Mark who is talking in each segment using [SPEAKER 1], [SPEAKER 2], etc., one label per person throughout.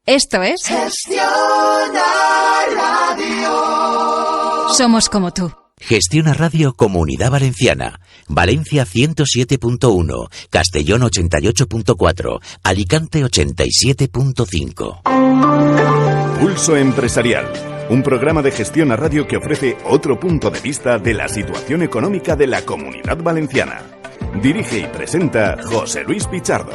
[SPEAKER 1] Esto es
[SPEAKER 2] Gestiona Radio.
[SPEAKER 1] Somos como tú.
[SPEAKER 3] Gestiona Radio Comunidad Valenciana. Valencia 107.1, Castellón 88.4, Alicante 87.5.
[SPEAKER 4] Pulso Empresarial. Un programa de Gestiona Radio que ofrece otro punto de vista de la situación económica de la Comunidad Valenciana. Dirige y presenta José Luis Pichardo.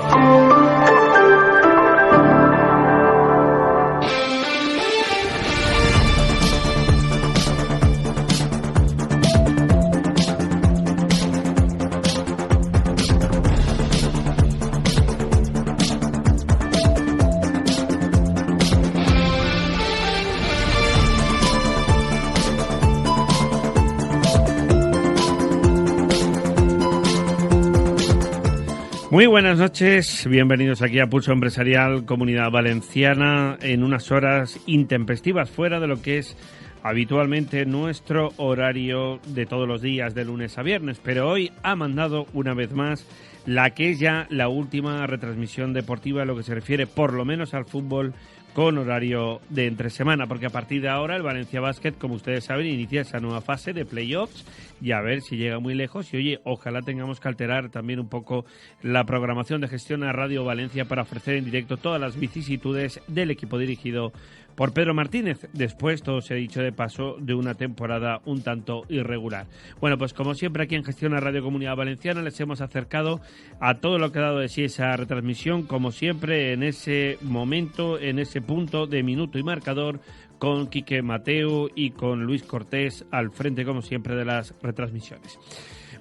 [SPEAKER 5] Muy buenas noches, bienvenidos aquí a Pulso Empresarial Comunidad Valenciana en unas horas intempestivas fuera de lo que es habitualmente nuestro horario de todos los días de lunes a viernes, pero hoy ha mandado una vez más la que es ya la última retransmisión deportiva en lo que se refiere por lo menos al fútbol con horario de entre semana, porque a partir de ahora el Valencia Basket, como ustedes saben, inicia esa nueva fase de playoffs y a ver si llega muy lejos y oye, ojalá tengamos que alterar también un poco la programación de Gestiona Radio Valencia para ofrecer en directo todas las vicisitudes del equipo dirigido por Pedro Martínez, después, todo se ha dicho de paso, de una temporada un tanto irregular. Bueno, pues como siempre aquí en Gestiona Radio Comunidad Valenciana les hemos acercado a todo lo que ha dado de sí esa retransmisión, como siempre en ese momento, en ese punto de minuto y marcador, con Quique Mateo y con Luis Cortés al frente, como siempre, de las retransmisiones.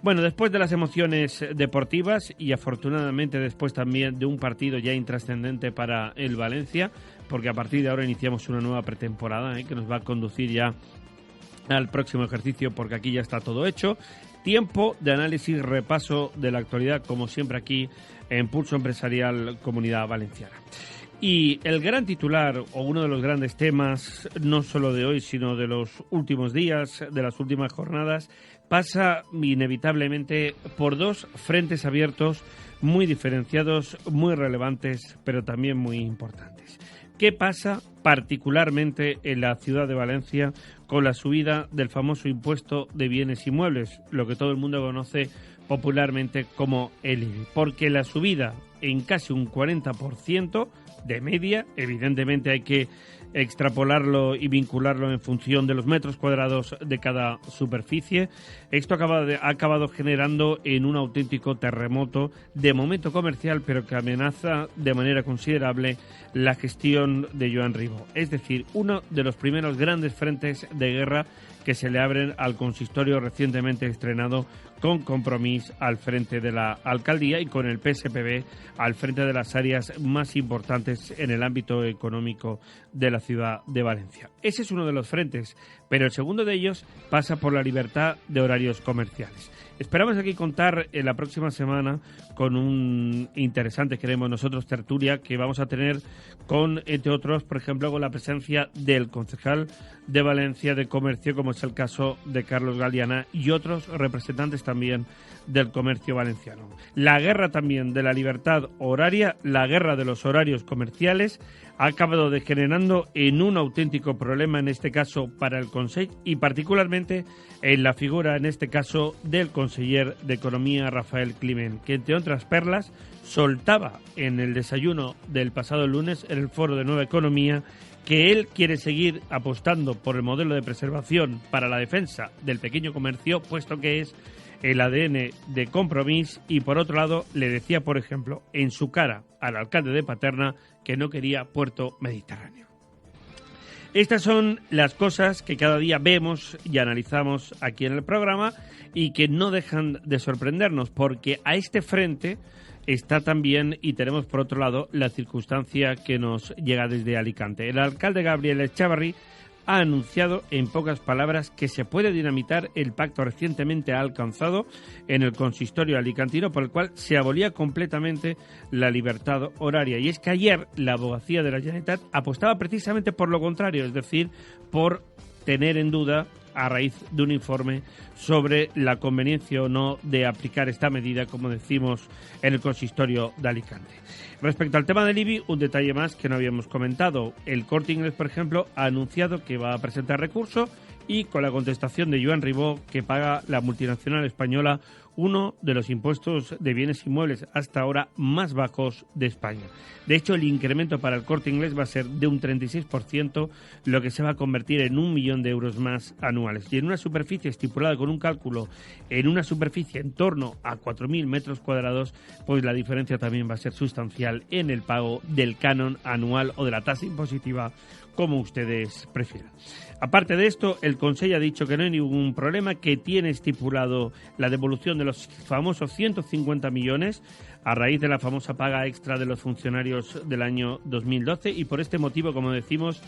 [SPEAKER 5] Bueno, después de las emociones deportivas y afortunadamente después también de un partido ya intrascendente para el Valencia, porque a partir de ahora iniciamos una nueva pretemporada que nos va a conducir ya al próximo ejercicio, porque aquí ya está todo hecho. Tiempo de análisis, repaso de la actualidad, como siempre aquí en Pulso Empresarial Comunidad Valenciana. Y el gran titular, o uno de los grandes temas, no solo de hoy, sino de los últimos días, de las últimas jornadas, pasa inevitablemente por dos frentes abiertos muy diferenciados, muy relevantes, pero también muy importantes. ¿Qué pasa particularmente en la ciudad de Valencia con la subida del famoso impuesto de bienes inmuebles, lo que todo el mundo conoce popularmente como el IBI? Porque la subida en casi un 40% de media, evidentemente hay que extrapolarlo y vincularlo en función de los metros cuadrados de cada superficie. Esto ha acabado generando en un auténtico terremoto de momento comercial, pero que amenaza de manera considerable la gestión de Joan Ribó. Es decir, uno de los primeros grandes frentes de guerra que se le abren al consistorio recientemente estrenado con Compromís al frente de la alcaldía y con el PSPB al frente de las áreas más importantes en el ámbito económico de la ciudad de Valencia. Ese es uno de los frentes, pero el segundo de ellos pasa por la libertad de horarios comerciales. Esperamos aquí contar en la próxima semana con un interesante, creemos nosotros, tertulia que vamos a tener con, entre otros, por ejemplo, con la presencia del concejal de Valencia de Comercio, como es el caso de Carlos Galeana, y otros representantes también del comercio valenciano. La guerra también de la libertad horaria, la guerra de los horarios comerciales, ha acabado degenerando en un auténtico problema, en este caso para el Consell, y particularmente en la figura, en este caso, del conseller de Economía, Rafael Climent, que entre otras perlas soltaba en el desayuno del pasado lunes, en el foro de Nueva Economía, que él quiere seguir apostando por el modelo de preservación para la defensa del pequeño comercio, puesto que es el ADN de Compromís, y por otro lado le decía, por ejemplo, en su cara al alcalde de Paterna que no quería puerto mediterráneo. Estas son las cosas que cada día vemos y analizamos aquí en el programa y que no dejan de sorprendernos, porque a este frente está también, y tenemos por otro lado, la circunstancia que nos llega desde Alicante. El alcalde Gabriel Echavarri ha anunciado en pocas palabras que se puede dinamitar el pacto recientemente alcanzado en el consistorio alicantino, por el cual se abolía completamente la libertad horaria. Y es que ayer la abogacía de la Generalitat apostaba precisamente por lo contrario, es decir, por tener en duda a raíz de un informe sobre la conveniencia o no de aplicar esta medida, como decimos, en el consistorio de Alicante. Respecto al tema del IBI, un detalle más que no habíamos comentado. El Corte Inglés, por ejemplo, ha anunciado que va a presentar recurso y con la contestación de Joan Ribó, que paga la multinacional española uno de los impuestos de bienes inmuebles hasta ahora más bajos de España. De hecho, el incremento para el Corte Inglés va a ser de un 36%, lo que se va a convertir en 1 millón de euros más anuales. Y en una superficie estipulada con un cálculo, en una superficie en torno a 4.000 metros cuadrados, pues la diferencia también va a ser sustancial en el pago del canon anual o de la tasa impositiva, como ustedes prefieran. Aparte de esto, el Consell ha dicho que no hay ningún problema, que tiene estipulado la devolución de los famosos 150 millones a raíz de la famosa paga extra de los funcionarios del año 2012 y por este motivo, como decimos,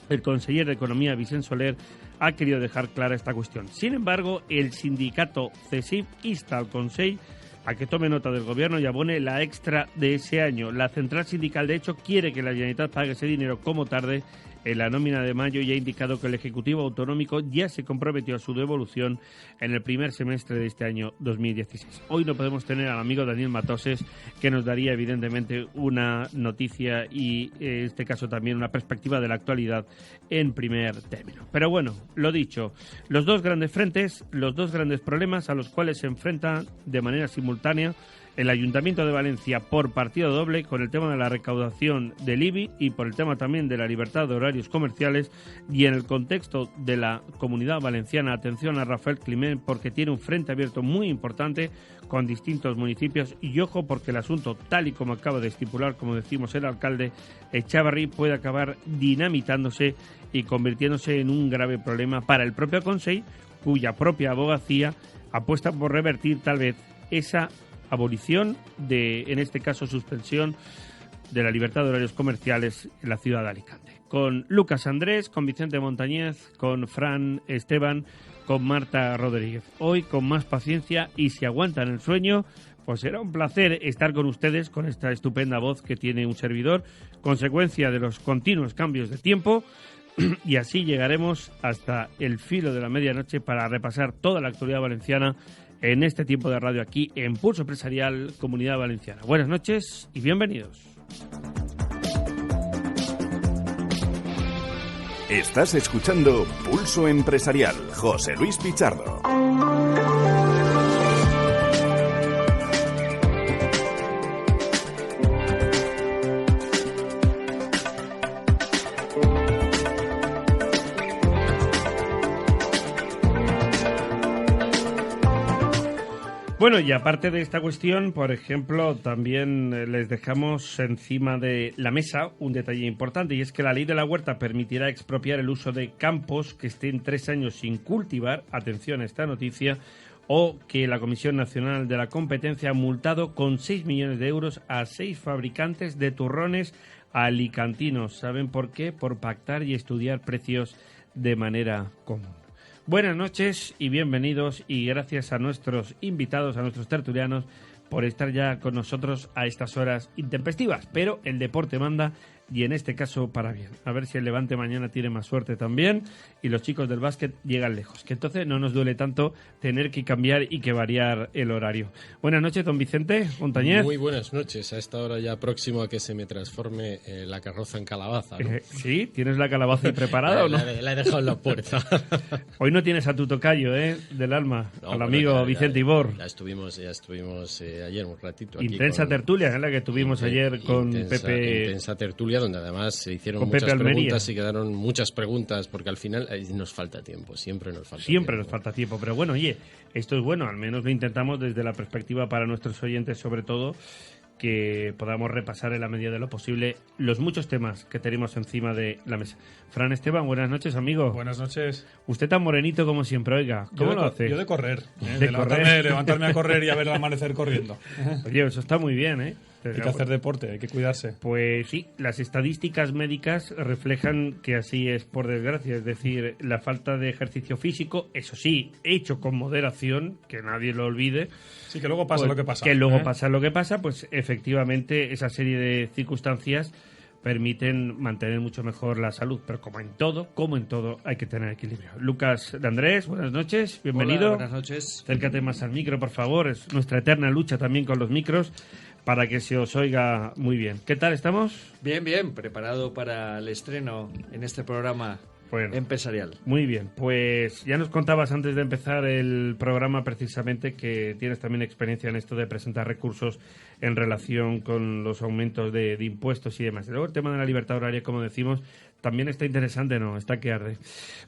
[SPEAKER 5] el conseller de Economía, Vicent Soler, ha querido dejar clara esta cuestión. Sin embargo, el sindicato CESIF insta al Consell a que tome nota del Gobierno y abone la extra de ese año. La central sindical, de hecho, quiere que la Generalitat pague ese dinero como tarde en la nómina de mayo y ha indicado que el Ejecutivo Autonómico ya se comprometió a su devolución en el primer semestre de este año 2016. Hoy no podemos tener al amigo Daniel Matoses, que nos daría evidentemente una noticia y en este caso también una perspectiva de la actualidad en primer término. Pero bueno, lo dicho, los dos grandes frentes, los dos grandes problemas a los cuales se enfrentan de manera simultánea el Ayuntamiento de Valencia por partido doble con el tema de la recaudación del IBI y por el tema también de la libertad de horarios comerciales y en el contexto de la Comunidad Valenciana, atención a Rafael Climent porque tiene un frente abierto muy importante con distintos municipios y ojo porque el asunto, tal y como acaba de estipular, como decimos el alcalde Echavarri, puede acabar dinamitándose y convirtiéndose en un grave problema para el propio Consell, cuya propia abogacía apuesta por revertir tal vez esa abolición de, en este caso, suspensión de la libertad de horarios comerciales en la ciudad de Alicante. Con Lucas Andrés, con Vicente Montañez, con Fran Esteban, con Marta Rodríguez. Hoy con más paciencia y si aguantan el sueño, pues será un placer estar con ustedes con esta estupenda voz que tiene un servidor, consecuencia de los continuos cambios de tiempo. Y así llegaremos hasta el filo de la medianoche para repasar toda la actualidad valenciana en este tiempo de radio aquí en Pulso Empresarial Comunidad Valenciana. Buenas noches y bienvenidos.
[SPEAKER 4] Estás escuchando Pulso Empresarial, José Luis Pichardo.
[SPEAKER 5] Bueno, y aparte de esta cuestión, por ejemplo, también les dejamos encima de la mesa un detalle importante, y es que la ley de la huerta permitirá expropiar el uso de campos que estén 3 años sin cultivar, atención a esta noticia, o que la Comisión Nacional de la Competencia ha multado con 6 millones de euros a 6 fabricantes de turrones alicantinos. ¿Saben por qué? Por pactar y estudiar precios de manera común. Buenas noches y bienvenidos y gracias a nuestros invitados, a nuestros tertulianos, por estar ya con nosotros a estas horas intempestivas. Pero el deporte manda y en este caso para bien. A ver si el Levante mañana tiene más suerte también y los chicos del básquet llegan lejos. Que entonces no nos duele tanto tener que cambiar y que variar el horario. Buenas noches, don Vicente Montañez.
[SPEAKER 1] Muy buenas noches. A esta hora ya próximo a que se me transforme la carroza en calabaza, ¿no?
[SPEAKER 5] ¿Sí? ¿Tienes la calabaza preparada o no?
[SPEAKER 1] La he dejado en la puerta.
[SPEAKER 5] Hoy no tienes a tu tocayo, del alma,
[SPEAKER 1] no,
[SPEAKER 5] al amigo Vicente Ibor.
[SPEAKER 1] Ya estuvimos ayer un ratito.
[SPEAKER 5] Intensa tertulia, la que tuvimos ayer con Pepe.
[SPEAKER 1] Intensa tertulia donde además se hicieron
[SPEAKER 5] con
[SPEAKER 1] muchas
[SPEAKER 5] Pepe
[SPEAKER 1] preguntas y quedaron muchas preguntas porque al final nos falta tiempo, siempre nos falta tiempo.
[SPEAKER 5] Nos falta tiempo, pero bueno, oye, esto es bueno, al menos lo intentamos desde la perspectiva para nuestros oyentes sobre todo, que podamos repasar en la medida de lo posible los muchos temas que tenemos encima de la mesa. Fran Esteban, buenas noches, amigo.
[SPEAKER 2] Buenas noches.
[SPEAKER 5] Usted tan morenito como siempre, oiga, ¿cómo lo hace?
[SPEAKER 2] Yo de correr,
[SPEAKER 5] de
[SPEAKER 2] levantarme a correr y a ver el amanecer corriendo.
[SPEAKER 5] Oye, eso está muy bien, ¿eh?
[SPEAKER 2] Hay que hacer deporte, hay que cuidarse.
[SPEAKER 5] Pues sí, las estadísticas médicas reflejan que así es, por desgracia. Es decir, la falta de ejercicio físico, eso sí, hecho con moderación, que nadie lo olvide.
[SPEAKER 2] Sí, que luego pasa
[SPEAKER 5] pues,
[SPEAKER 2] lo que pasa.
[SPEAKER 5] Que luego pasa lo que pasa, pues efectivamente esa serie de circunstancias permiten mantener mucho mejor la salud. Pero como en todo, hay que tener equilibrio. Lucas de Andrés, buenas noches, bienvenido.
[SPEAKER 6] Hola, buenas noches.
[SPEAKER 5] Acércate más al micro, por favor. Es nuestra eterna lucha también con los micros para que se os oiga muy bien. ¿Qué tal estamos?
[SPEAKER 6] Bien, preparado para el estreno en este programa empresarial.
[SPEAKER 5] Muy bien, pues ya nos contabas antes de empezar el programa precisamente que tienes también experiencia en esto de presentar recursos en relación con los aumentos de impuestos y demás. Y luego el tema de la libertad horaria, como decimos, también está interesante, ¿no? Está que arde.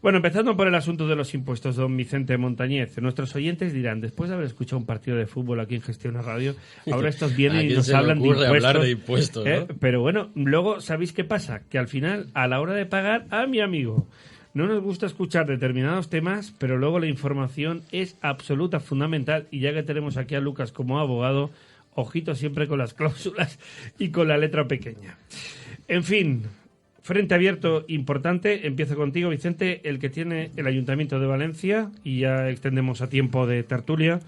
[SPEAKER 5] Bueno, empezando por el asunto de los impuestos, don Vicente Montañez. Nuestros oyentes dirán, después de haber escuchado un partido de fútbol aquí en Gestiona Radio, ahora estos vienen y nos hablan de impuestos.
[SPEAKER 1] Hablar de impuestos, ¿no?
[SPEAKER 5] Pero bueno, luego, ¿sabéis qué pasa? Que al final, a la hora de pagar, mi amigo, no nos gusta escuchar determinados temas, pero luego la información es absoluta, fundamental. Y ya que tenemos aquí a Lucas como abogado, ojito siempre con las cláusulas y con la letra pequeña. En fin, frente abierto importante. Empiezo contigo, Vicente, el que tiene el Ayuntamiento de Valencia, y ya extendemos a tiempo de tertulia,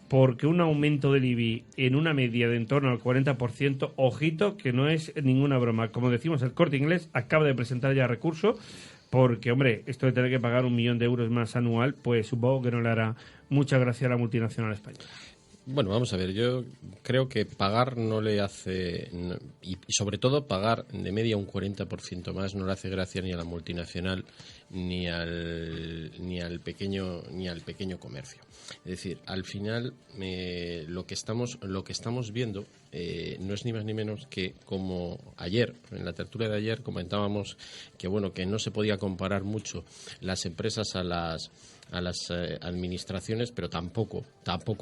[SPEAKER 5] porque un aumento del IBI en una media de en torno al 40%, ojito, que no es ninguna broma. Como decimos, el Corte Inglés acaba de presentar ya recurso, porque, hombre, esto de tener que pagar 1 millón de euros más anual, pues supongo que no le hará mucha gracia a la multinacional española.
[SPEAKER 1] Bueno, vamos a ver, yo creo que pagar no le hace, y sobre todo pagar de media un 40% más no le hace gracia ni a la multinacional ni al pequeño comercio. Es decir, al final lo que estamos viendo no es ni más ni menos que, como ayer, en la tertulia de ayer comentábamos que bueno, que no se podía comparar mucho las empresas a las administraciones, pero tampoco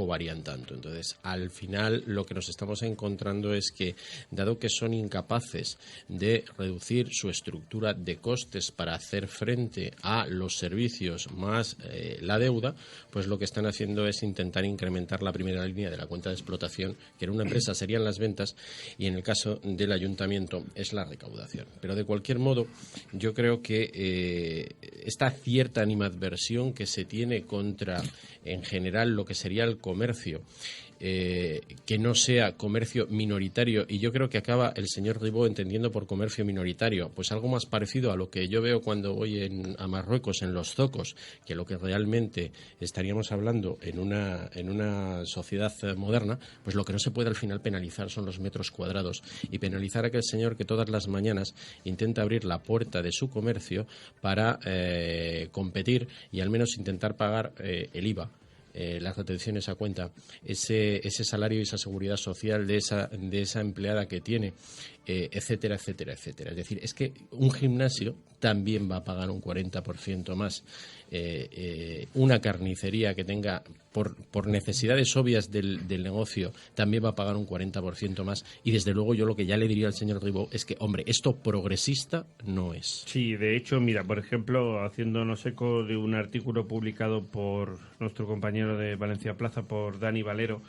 [SPEAKER 1] varían tanto. Entonces, al final lo que nos estamos encontrando es que, dado que son incapaces de reducir su estructura de costes para hacer frente a los servicios más la deuda, pues lo que están haciendo es intentar incrementar la primera línea de la cuenta de explotación, que en una empresa serían las ventas y en el caso del ayuntamiento es la recaudación. Pero de cualquier modo, yo creo que esta cierta animadversión que se tiene contra, en general, lo que sería el comercio, que no sea comercio minoritario, y yo creo que acaba el señor Ribó entendiendo por comercio minoritario pues algo más parecido a lo que yo veo cuando voy a Marruecos en los zocos, que lo que realmente estaríamos hablando en una sociedad moderna. Pues lo que no se puede al final penalizar son los metros cuadrados, y penalizar a aquel señor que todas las mañanas intenta abrir la puerta de su comercio para competir y al menos intentar pagar el IVA, las retenciones a cuenta, ese salario y esa seguridad social de esa empleada que tiene, etcétera, etcétera, etcétera. Es decir, es que un gimnasio también va a pagar un 40% más. Una carnicería que tenga, por necesidades obvias del negocio, también va a pagar un 40% más. Y desde luego yo lo que ya le diría al señor Ribó es que, hombre, esto progresista no es.
[SPEAKER 5] Sí, de hecho, mira, por ejemplo, haciéndonos eco de un artículo publicado por nuestro compañero de Valencia Plaza, por Dani Valero,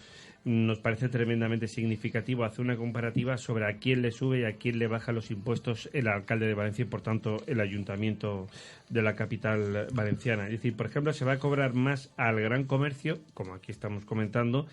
[SPEAKER 5] nos parece tremendamente significativo hacer una comparativa sobre a quién le sube y a quién le baja los impuestos el alcalde de Valencia y, por tanto, el ayuntamiento de la capital valenciana. Es decir, por ejemplo, se va a cobrar más al gran comercio, como aquí estamos comentando,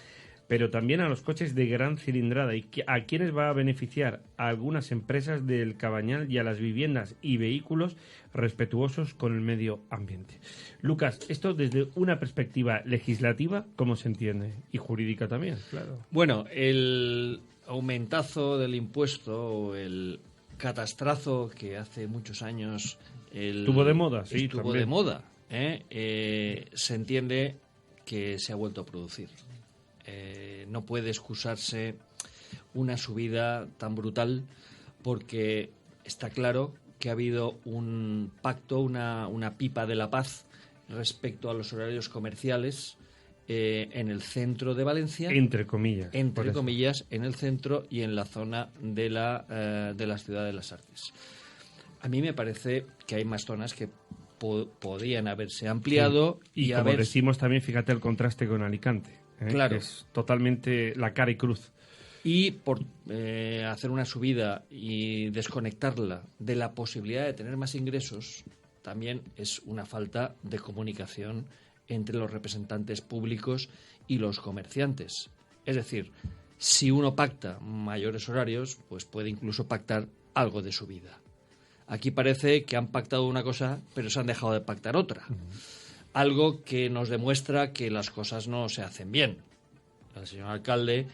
[SPEAKER 5] pero también a los coches de gran cilindrada. ¿Y a quiénes va a beneficiar? A algunas empresas del Cabañal y a las viviendas y vehículos respetuosos con el medio ambiente. Lucas, esto desde una perspectiva legislativa, ¿cómo se entiende? Y jurídica también, claro.
[SPEAKER 6] Bueno, el aumentazo del impuesto, o el catastrazo que hace muchos años
[SPEAKER 5] estuvo de moda, sí,
[SPEAKER 6] estuvo
[SPEAKER 5] también
[SPEAKER 6] de moda, se entiende que se ha vuelto a producir. No puede excusarse una subida tan brutal, porque está claro que ha habido un pacto, una pipa de la paz respecto a los horarios comerciales en el centro de Valencia.
[SPEAKER 5] Entre comillas.
[SPEAKER 6] Entre comillas, en el centro y en la zona de la Ciudad de las Artes. A mí me parece que hay más zonas que podían haberse ampliado.
[SPEAKER 5] Sí. Y como decimos también, fíjate el contraste con Alicante.
[SPEAKER 6] Claro.
[SPEAKER 5] Que es totalmente la cara y cruz.
[SPEAKER 6] Y por hacer una subida y desconectarla de la posibilidad de tener más ingresos, también es una falta de comunicación entre los representantes públicos y los comerciantes. Es decir, si uno pacta mayores horarios, pues puede incluso pactar algo de su vida. Aquí parece que han pactado una cosa, pero se han dejado de pactar otra. Algo que nos demuestra que las cosas no se hacen bien. El señor alcalde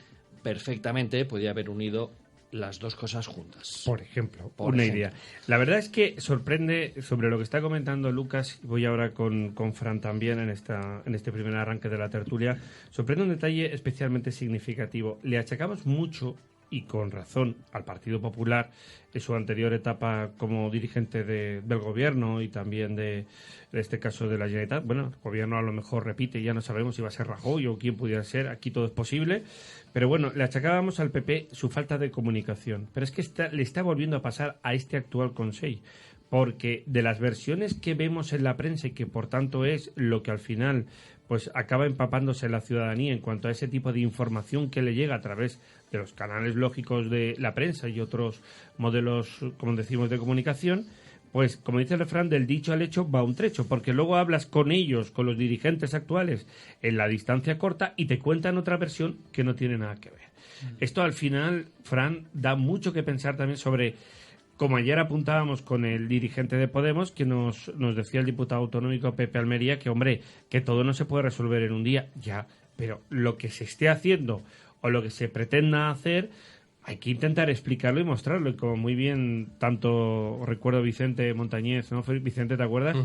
[SPEAKER 6] perfectamente podía haber unido las dos cosas juntas.
[SPEAKER 5] Por ejemplo, una idea. La verdad es que sorprende sobre lo que está comentando Lucas, voy ahora con Fran también en este primer arranque de la tertulia, sorprende un detalle especialmente significativo. Le achacamos mucho, y con razón, al Partido Popular en su anterior etapa como dirigente del gobierno y también en este caso de la Generalitat. Bueno, el gobierno a lo mejor repite, ya no sabemos si va a ser Rajoy o quién pudiera ser, aquí todo es posible, pero bueno, le achacábamos al PP su falta de comunicación, pero es que le está volviendo a pasar a este actual Consell, porque de las versiones que vemos en la prensa y que por tanto es lo que al final pues acaba empapándose la ciudadanía en cuanto a ese tipo de información que le llega a través de los canales lógicos de la prensa y otros modelos, como decimos, de comunicación, pues como dice el refrán, del dicho al hecho va un trecho, porque luego hablas con ellos, con los dirigentes actuales, en la distancia corta y te cuentan otra versión que no tiene nada que ver. Esto al final, Fran, da mucho que pensar también sobre, como ayer apuntábamos con el dirigente de Podemos, que nos decía el diputado autonómico Pepe Almería, que hombre, que todo no se puede resolver en un día, ya, pero lo que se esté haciendo o lo que se pretenda hacer, hay que intentar explicarlo y mostrarlo. Y como muy bien, tanto recuerdo Vicente Montañez, ¿no? Vicente, ¿te acuerdas?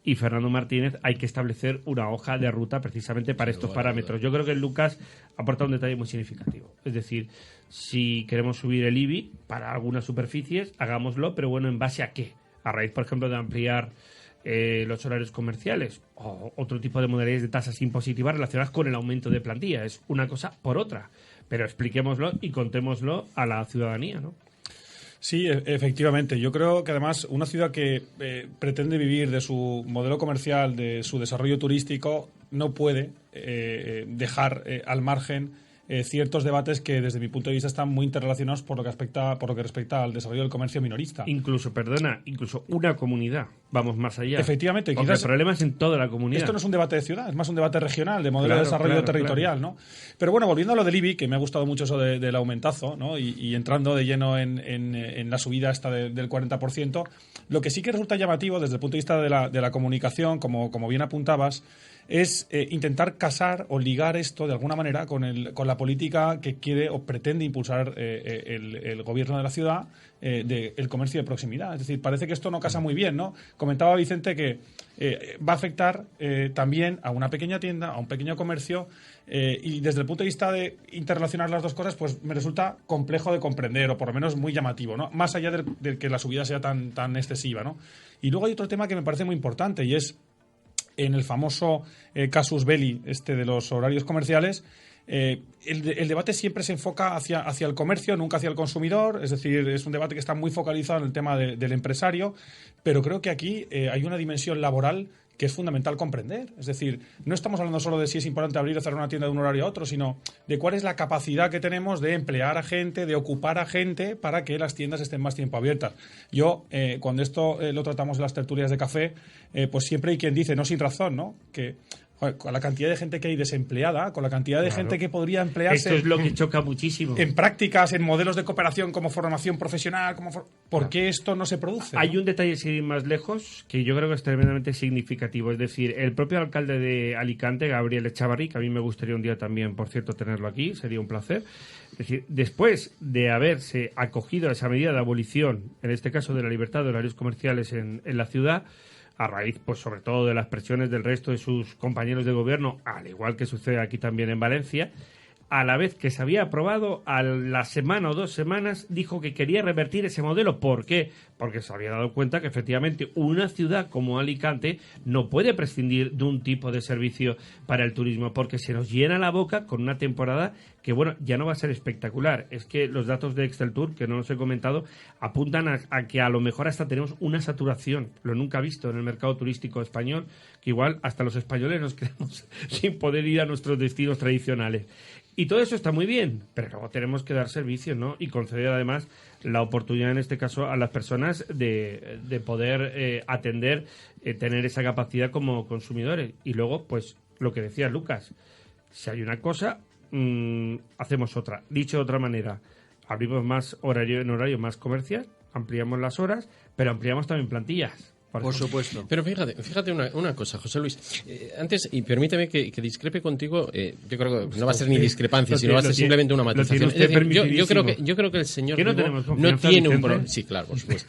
[SPEAKER 5] Y Fernando Martínez, hay que establecer una hoja de ruta precisamente para estos parámetros. Yo creo que Lucas aporta un detalle muy significativo. Es decir, si queremos subir el IBI para algunas superficies, hagámoslo, pero bueno, ¿en base a qué? A raíz, por ejemplo, de ampliar los horarios comerciales o otro tipo de modalidades de tasas impositivas relacionadas con el aumento de plantilla. Es una cosa por otra. Pero expliquémoslo y contémoslo a la ciudadanía, ¿no?
[SPEAKER 2] Sí, efectivamente. Yo creo que además una ciudad que pretende vivir de su modelo comercial, de su desarrollo turístico, no puede dejar al margen ciertos debates que desde mi punto de vista están muy interrelacionados por lo que respecta al desarrollo del comercio minorista.
[SPEAKER 5] Incluso una comunidad. Vamos más allá.
[SPEAKER 2] Efectivamente.
[SPEAKER 5] Porque el problema es en toda la comunidad.
[SPEAKER 2] Esto no es un debate de ciudad, es más un debate regional, de modelo de desarrollo territorial, ¿no? Pero bueno, volviendo a lo del IBI, que me ha gustado mucho eso del aumentazo, ¿no? Y entrando de lleno en la subida esta del 40%, lo que sí que resulta llamativo desde el punto de vista de la comunicación, como bien apuntabas, es intentar casar o ligar esto de alguna manera con la política que quiere o pretende impulsar el gobierno de la ciudad del comercio de proximidad. Es decir, parece que esto no casa muy bien, ¿no? Comentaba Vicente que va a afectar también a una pequeña tienda, a un pequeño comercio, y desde el punto de vista de interrelacionar las dos cosas, pues me resulta complejo de comprender, o por lo menos muy llamativo, ¿no? Más allá de que la subida sea tan excesiva, ¿no? Y luego hay otro tema que me parece muy importante, y es en el famoso casus belli de los horarios comerciales. El debate siempre se enfoca hacia el comercio, nunca hacia el consumidor. Es decir, es un debate que está muy focalizado en el tema del empresario, pero creo que aquí hay una dimensión laboral que es fundamental comprender. Es decir, no estamos hablando solo de si es importante abrir o cerrar una tienda de un horario a otro, sino de cuál es la capacidad que tenemos de emplear a gente, de ocupar a gente para que las tiendas estén más tiempo abiertas. Yo, cuando esto lo tratamos en las tertulias de café, pues siempre hay quien dice, no sin razón, ¿no? Que con la cantidad de gente que hay desempleada, con la cantidad de gente que podría emplearse...
[SPEAKER 5] Esto es lo que choca muchísimo.
[SPEAKER 2] En prácticas, en modelos de cooperación como formación profesional, ¿por qué esto no se produce?
[SPEAKER 5] Hay un detalle, sin ir más lejos, que yo creo que es tremendamente significativo. Es decir, el propio alcalde de Alicante, Gabriel Echavarri, que a mí me gustaría un día también, por cierto, tenerlo aquí, sería un placer. Es decir, después de haberse acogido a esa medida de abolición, en este caso de la libertad de horarios comerciales en la ciudad, a raíz, pues sobre todo de las presiones del resto de sus compañeros de gobierno, al igual que sucede aquí también en Valencia, a la vez que se había aprobado, a la semana o 2 semanas, dijo que quería revertir ese modelo. ¿Por qué? Porque se había dado cuenta que efectivamente una ciudad como Alicante no puede prescindir de un tipo de servicio para el turismo, porque se nos llena la boca con una temporada que, bueno, ya no va a ser espectacular. Es que los datos de Exceltur, que no los he comentado, apuntan a que a lo mejor hasta tenemos una saturación, lo nunca visto en el mercado turístico español, que igual hasta los españoles nos quedamos sin poder ir a nuestros destinos tradicionales. Y todo eso está muy bien, pero luego tenemos que dar servicio, ¿no? Y conceder además la oportunidad, en este caso, a las personas de poder atender, tener esa capacidad como consumidores. Y luego, pues, lo que decía Lucas, si hay una cosa, hacemos otra. Dicho de otra manera, abrimos más en horario más comercial, ampliamos las horas, pero ampliamos también plantillas.
[SPEAKER 6] Por supuesto.
[SPEAKER 1] Pero fíjate una cosa, José Luis. Antes, y permíteme que discrepe contigo, yo creo que no va a ser ni discrepancia, sino va a ser simplemente una matización. Es decir, yo creo que el señor Ribó no tiene un problema. Sí, claro, por supuesto.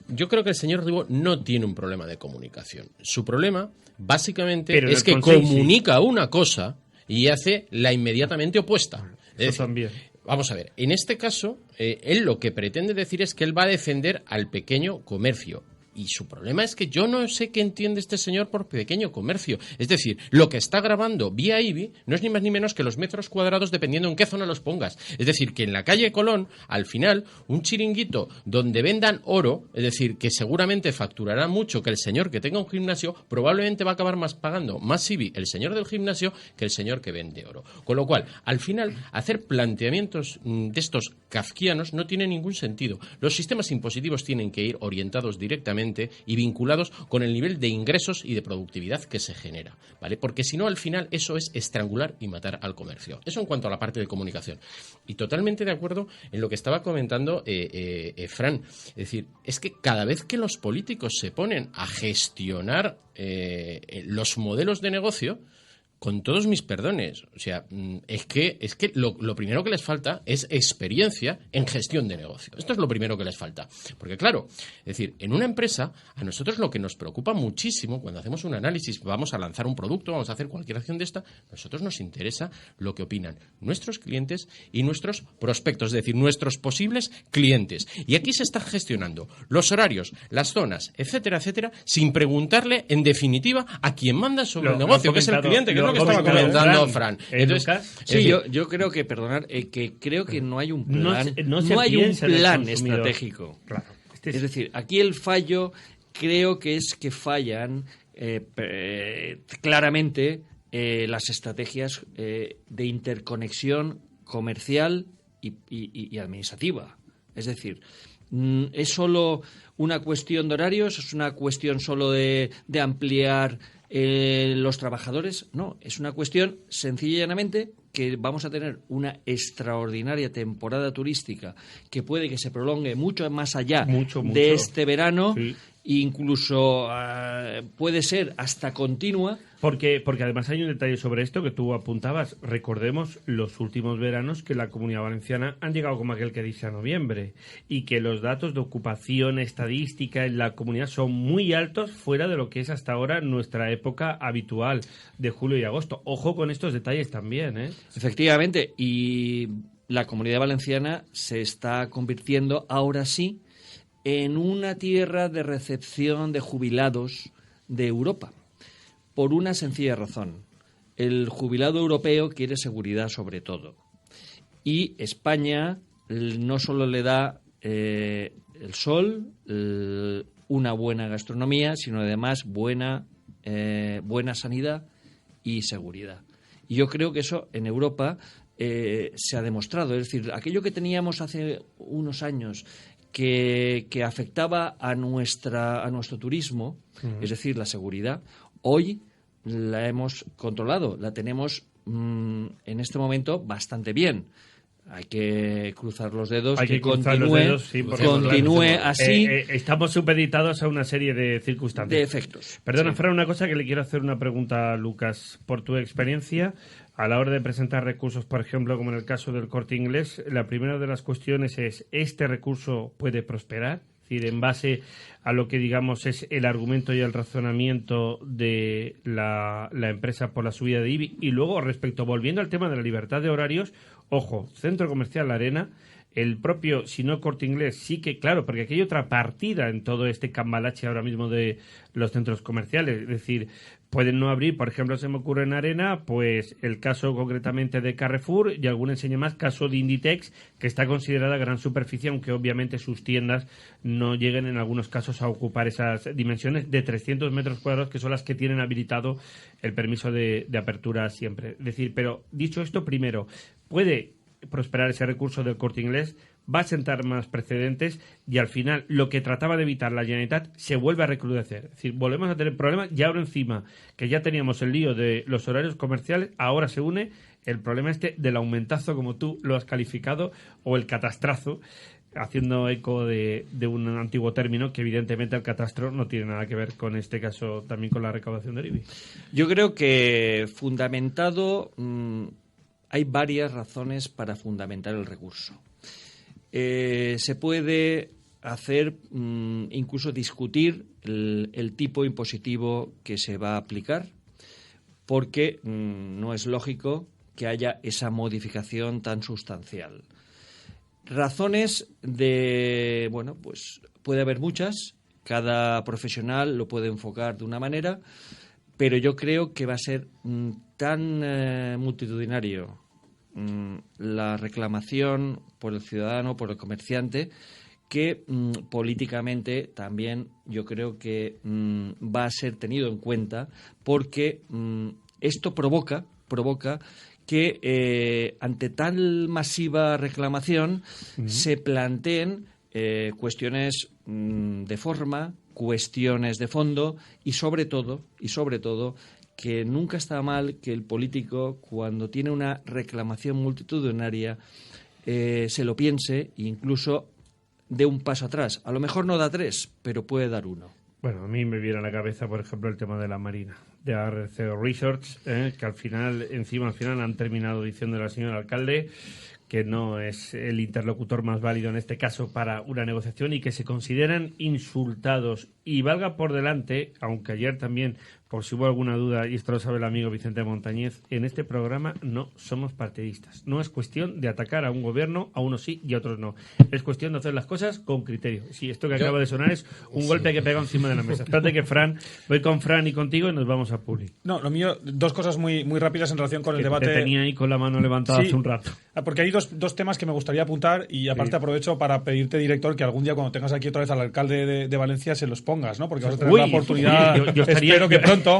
[SPEAKER 1] Yo creo que el señor Ribó no tiene un problema de comunicación. Su problema, básicamente, es que comunica una cosa y hace la inmediatamente opuesta.
[SPEAKER 5] Eso también.
[SPEAKER 1] Vamos a ver, en este caso, él lo que pretende decir es que él va a defender al pequeño comercio. Y su problema es que yo no sé qué entiende este señor por pequeño comercio. Es decir, lo que está grabando vía IBI no es ni más ni menos que los metros cuadrados dependiendo en qué zona los pongas. Es decir, que en la calle Colón, al final, un chiringuito donde vendan oro, es decir, que seguramente facturará mucho que el señor que tenga un gimnasio, probablemente va a acabar pagando más IBI el señor del gimnasio que el señor que vende oro. Con lo cual, al final, hacer planteamientos de estos kafkianos no tiene ningún sentido. Los sistemas impositivos tienen que ir orientados directamente y vinculados con el nivel de ingresos y de productividad que se genera, ¿vale? Porque si no, al final, eso es estrangular y matar al comercio. Eso en cuanto a la parte de comunicación. Y totalmente de acuerdo en lo que estaba comentando Fran. Es decir, es que cada vez que los políticos se ponen a gestionar los modelos de negocio, con todos mis perdones, o sea, es que lo primero que les falta es experiencia en gestión de negocio. Esto es lo primero que les falta. Porque claro, es decir, en una empresa, a nosotros lo que nos preocupa muchísimo cuando hacemos un análisis, vamos a lanzar un producto, vamos a hacer cualquier acción de esta, a nosotros nos interesa lo que opinan nuestros clientes y nuestros prospectos, es decir, nuestros posibles clientes. Y aquí se están gestionando los horarios, las zonas, etcétera, etcétera, sin preguntarle, en definitiva, a quien manda sobre el negocio, que es el cliente, que es lo que estaba comentando Fran. Entonces,
[SPEAKER 6] sí, yo creo que, perdonar, creo que no hay un plan, no hay un plan estratégico. Claro. Es decir, aquí el fallo creo que es que fallan claramente las estrategias de interconexión comercial y administrativa. Es decir, ¿es solo una cuestión de horarios? ¿Es una cuestión solo de ampliar los trabajadores? No, es una cuestión sencilla y llanamente que vamos a tener una extraordinaria temporada turística que puede que se prolongue mucho más allá de este verano, sí. Incluso puede ser hasta continua.
[SPEAKER 5] Porque además hay un detalle sobre esto que tú apuntabas. Recordemos los últimos veranos que la Comunidad Valenciana han llegado como aquel que dice a noviembre y que los datos de ocupación estadística en la comunidad son muy altos fuera de lo que es hasta ahora nuestra época habitual de julio y agosto. Ojo con estos detalles también, ¿eh?
[SPEAKER 6] Efectivamente, y la Comunidad Valenciana se está convirtiendo ahora sí en una tierra de recepción de jubilados de Europa. Por una sencilla razón. El jubilado europeo quiere seguridad sobre todo. Y España no solo le da el sol, una buena gastronomía, sino además buena sanidad y seguridad. Y yo creo que eso en Europa se ha demostrado. Es decir, aquello que teníamos hace unos años que afectaba a nuestro turismo, es decir, la seguridad, hoy la hemos controlado, la tenemos en este momento bastante bien. Hay que cruzar los dedos, que continúe así.
[SPEAKER 5] Estamos supeditados a una serie de circunstancias.
[SPEAKER 6] De efectos.
[SPEAKER 5] Perdona,
[SPEAKER 6] sí.
[SPEAKER 5] Fran, una cosa que le quiero hacer una pregunta a Lucas. Por tu experiencia, a la hora de presentar recursos, por ejemplo, como en el caso del Corte Inglés, la primera de las cuestiones es, ¿este recurso puede prosperar? Es decir, en base a lo que, digamos, es el argumento y el razonamiento de la empresa por la subida de IBI. Y luego, volviendo al tema de la libertad de horarios, ojo, Centro Comercial La Arena, el propio, si no Corte Inglés, sí que, claro, porque aquí hay otra partida en todo este cambalache ahora mismo de los centros comerciales. Es decir, pueden no abrir, por ejemplo, se me ocurre en Arena, pues el caso concretamente de Carrefour y algún enseña más, caso de Inditex, que está considerada gran superficie, aunque obviamente sus tiendas no lleguen en algunos casos a ocupar esas dimensiones de 300 metros cuadrados, que son las que tienen habilitado el permiso de apertura siempre. Es decir, pero dicho esto, primero, puede prosperar ese recurso del Corte Inglés, va a sentar más precedentes y al final lo que trataba de evitar la Generalitat se vuelve a recrudecer. Es decir, volvemos a tener problemas y ahora encima que ya teníamos el lío de los horarios comerciales, ahora se une el problema del aumentazo, como tú lo has calificado, o el catastrazo. haciendo eco de un antiguo término que evidentemente el catastro no tiene nada que ver con este caso, también con la recaudación del IBI.
[SPEAKER 6] Yo creo que fundamentado, hay varias razones para fundamentar el recurso. Se puede hacer, incluso discutir el tipo impositivo que se va a aplicar, porque no es lógico que haya esa modificación tan sustancial. Razones pues puede haber muchas, cada profesional lo puede enfocar de una manera, pero yo creo que va a ser tan multitudinario la reclamación por el ciudadano, por el comerciante, que políticamente también yo creo que va a ser tenido en cuenta, porque esto provoca que ante tal masiva reclamación se planteen cuestiones de forma, cuestiones de fondo y sobre todo que nunca está mal que el político, cuando tiene una reclamación multitudinaria, se lo piense e incluso dé un paso atrás. A lo mejor no da 3, pero puede dar 1.
[SPEAKER 5] Bueno, a mí me viene a la cabeza, por ejemplo, el tema de la Marina, de RCO Research, que al final han terminado diciendo la señora alcalde que no es el interlocutor más válido en este caso para una negociación y que se consideran insultados. Y valga por delante, aunque ayer también, por si hubo alguna duda, y esto lo sabe el amigo Vicente Montañez, en este programa no somos partidistas. No es cuestión de atacar a un gobierno, a unos sí y a otros no. Es cuestión de hacer las cosas con criterio. Sí, esto que acaba de sonar es un golpe que pega encima de la mesa. Espérate que voy con Fran y contigo y nos vamos a Publi.
[SPEAKER 2] No, lo mío, dos cosas muy rápidas en relación con el debate.
[SPEAKER 5] Te tenía ahí con la mano levantada hace un rato.
[SPEAKER 2] Porque hay dos temas que me gustaría apuntar y aparte aprovecho para pedirte, director, que algún día cuando tengas aquí otra vez al alcalde de Valencia se los pongas, ¿no? Porque vas a tener la oportunidad, yo espero que pronto.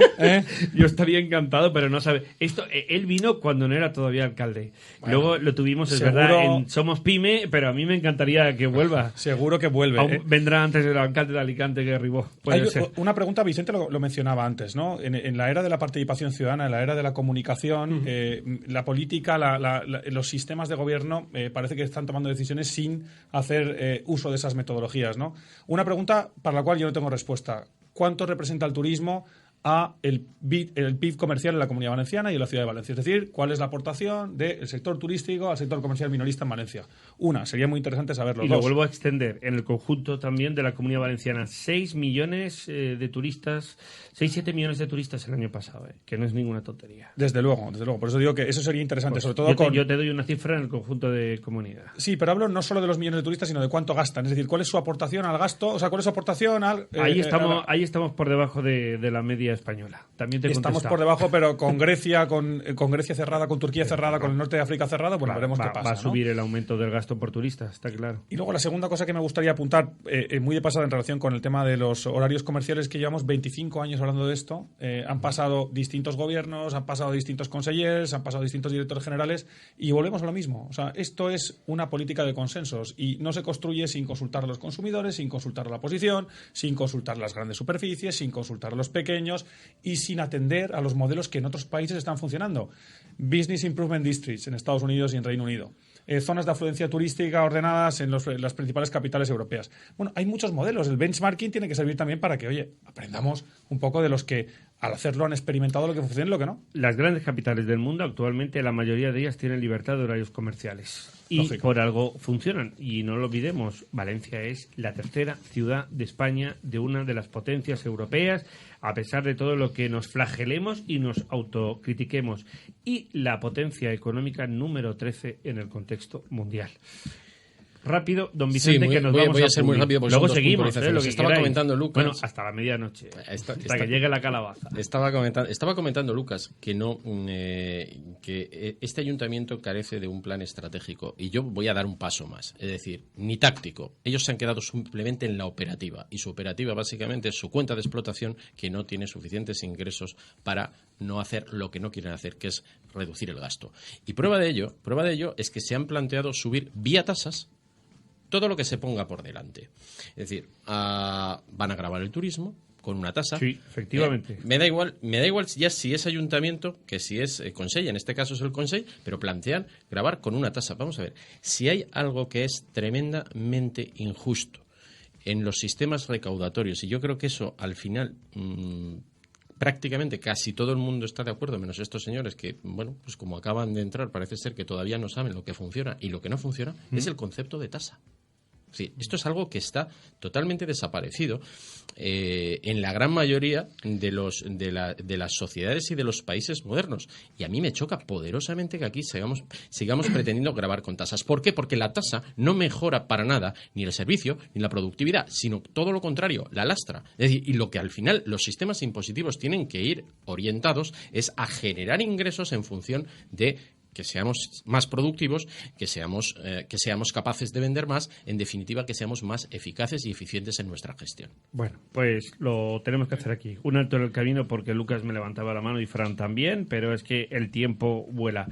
[SPEAKER 5] Yo estaría encantado, pero no sabe. Él vino cuando no era todavía alcalde. Bueno, luego lo tuvimos, es verdad, en Somos Pyme, pero a mí me encantaría que vuelva.
[SPEAKER 2] Seguro que vuelve.
[SPEAKER 5] Vendrá antes el alcalde de Alicante que Ribó.
[SPEAKER 2] Una pregunta, Vicente lo mencionaba antes, ¿no? En la era de la participación ciudadana, en la era de la comunicación, la política, los sistemas de gobierno parece que están tomando decisiones sin hacer uso de esas metodologías, ¿no? Una pregunta para la cual yo no tengo respuesta. ¿Cuánto representa el turismo a el PIB comercial en la Comunidad Valenciana y en la Ciudad de Valencia? Es decir, ¿cuál es la aportación del sector turístico al sector comercial minorista en Valencia? Sería muy interesante saberlo.
[SPEAKER 5] Y lo vuelvo a extender, en el conjunto también de la Comunidad Valenciana, 6 millones de turistas, 6-7 millones de turistas el año pasado, que no es ninguna tontería.
[SPEAKER 2] Desde luego. Por eso digo que eso sería interesante, sobre todo
[SPEAKER 5] yo te doy una cifra en el conjunto de comunidad.
[SPEAKER 2] Sí, pero hablo no solo de los millones de turistas, sino de cuánto gastan. Es decir, ¿cuál es su aportación al gasto? O sea, ¿cuál es su aportación al...
[SPEAKER 5] Ahí estamos por debajo de la media española. También te
[SPEAKER 2] estamos por debajo, pero con Grecia, con Grecia cerrada, con Turquía cerrada, con el norte de África cerrada, bueno, veremos qué pasa.
[SPEAKER 5] Va a subir el aumento del gasto por turista, está claro.
[SPEAKER 2] Y luego la segunda cosa que me gustaría apuntar, muy de pasada en relación con el tema de los horarios comerciales, que llevamos 25 años hablando de esto. Han pasado distintos gobiernos, han pasado distintos consejeros, han pasado distintos directores generales y volvemos a lo mismo. O sea, esto es una política de consensos y no se construye sin consultar a los consumidores, sin consultar a la oposición, sin consultar las grandes superficies, sin consultar a los pequeños y sin atender a los modelos que en otros países están funcionando. Business Improvement Districts en Estados Unidos y en Reino Unido. Zonas de afluencia turística ordenadas en las principales capitales europeas. Bueno, hay muchos modelos. El benchmarking tiene que servir también para que, aprendamos un poco de los que al hacerlo han experimentado lo que funciona y lo que no.
[SPEAKER 5] Las grandes capitales del mundo actualmente, la mayoría de ellas tienen libertad de horarios comerciales. Y
[SPEAKER 2] Lógico.
[SPEAKER 5] Por algo funcionan. Y no lo olvidemos, Valencia es la tercera ciudad de España, de una de las potencias europeas, a pesar de todo lo que nos flagelemos y nos autocritiquemos. Y la potencia económica número 13 en el contexto mundial. Rápido, don Vicente, que nos vamos
[SPEAKER 1] voy a ser muy rápido porque
[SPEAKER 5] luego
[SPEAKER 1] son dos
[SPEAKER 5] seguimos,
[SPEAKER 1] puntualizaciones.
[SPEAKER 5] lo que
[SPEAKER 1] estaba
[SPEAKER 5] queráis.
[SPEAKER 1] Comentando Lucas.
[SPEAKER 5] Bueno, hasta la medianoche. Hasta que llegue la calabaza.
[SPEAKER 1] Estaba comentando Lucas que este ayuntamiento carece de un plan estratégico y yo voy a dar un paso más, es decir, ni táctico. Ellos se han quedado simplemente en la operativa y su operativa básicamente es su cuenta de explotación que no tiene suficientes ingresos para no hacer lo que no quieren hacer, que es reducir el gasto. Y prueba de ello es que se han planteado subir vía tasas todo lo que se ponga por delante. Es decir, van a gravar el turismo con una tasa.
[SPEAKER 5] Sí, efectivamente.
[SPEAKER 1] Me da igual ya si es ayuntamiento que si es Consell, en este caso es el Consell, pero plantean gravar con una tasa. Vamos a ver, si hay algo que es tremendamente injusto en los sistemas recaudatorios, y yo creo que eso al final prácticamente casi todo el mundo está de acuerdo, menos estos señores que, bueno, pues como acaban de entrar, parece ser que todavía no saben lo que funciona y lo que no funciona, es el concepto de tasa. Sí, esto es algo que está totalmente desaparecido en la gran mayoría de las sociedades y de los países modernos. Y a mí me choca poderosamente que aquí sigamos pretendiendo grabar con tasas. ¿Por qué? Porque la tasa no mejora para nada ni el servicio ni la productividad, sino todo lo contrario, la lastra. Es decir, y lo que al final los sistemas impositivos tienen que ir orientados es a generar ingresos en función de que seamos más productivos, que seamos capaces de vender más, en definitiva, que seamos más eficaces y eficientes en nuestra gestión.
[SPEAKER 5] Bueno, pues lo tenemos que hacer aquí. Un alto en el camino porque Lucas me levantaba la mano y Fran también, pero es que el tiempo vuela.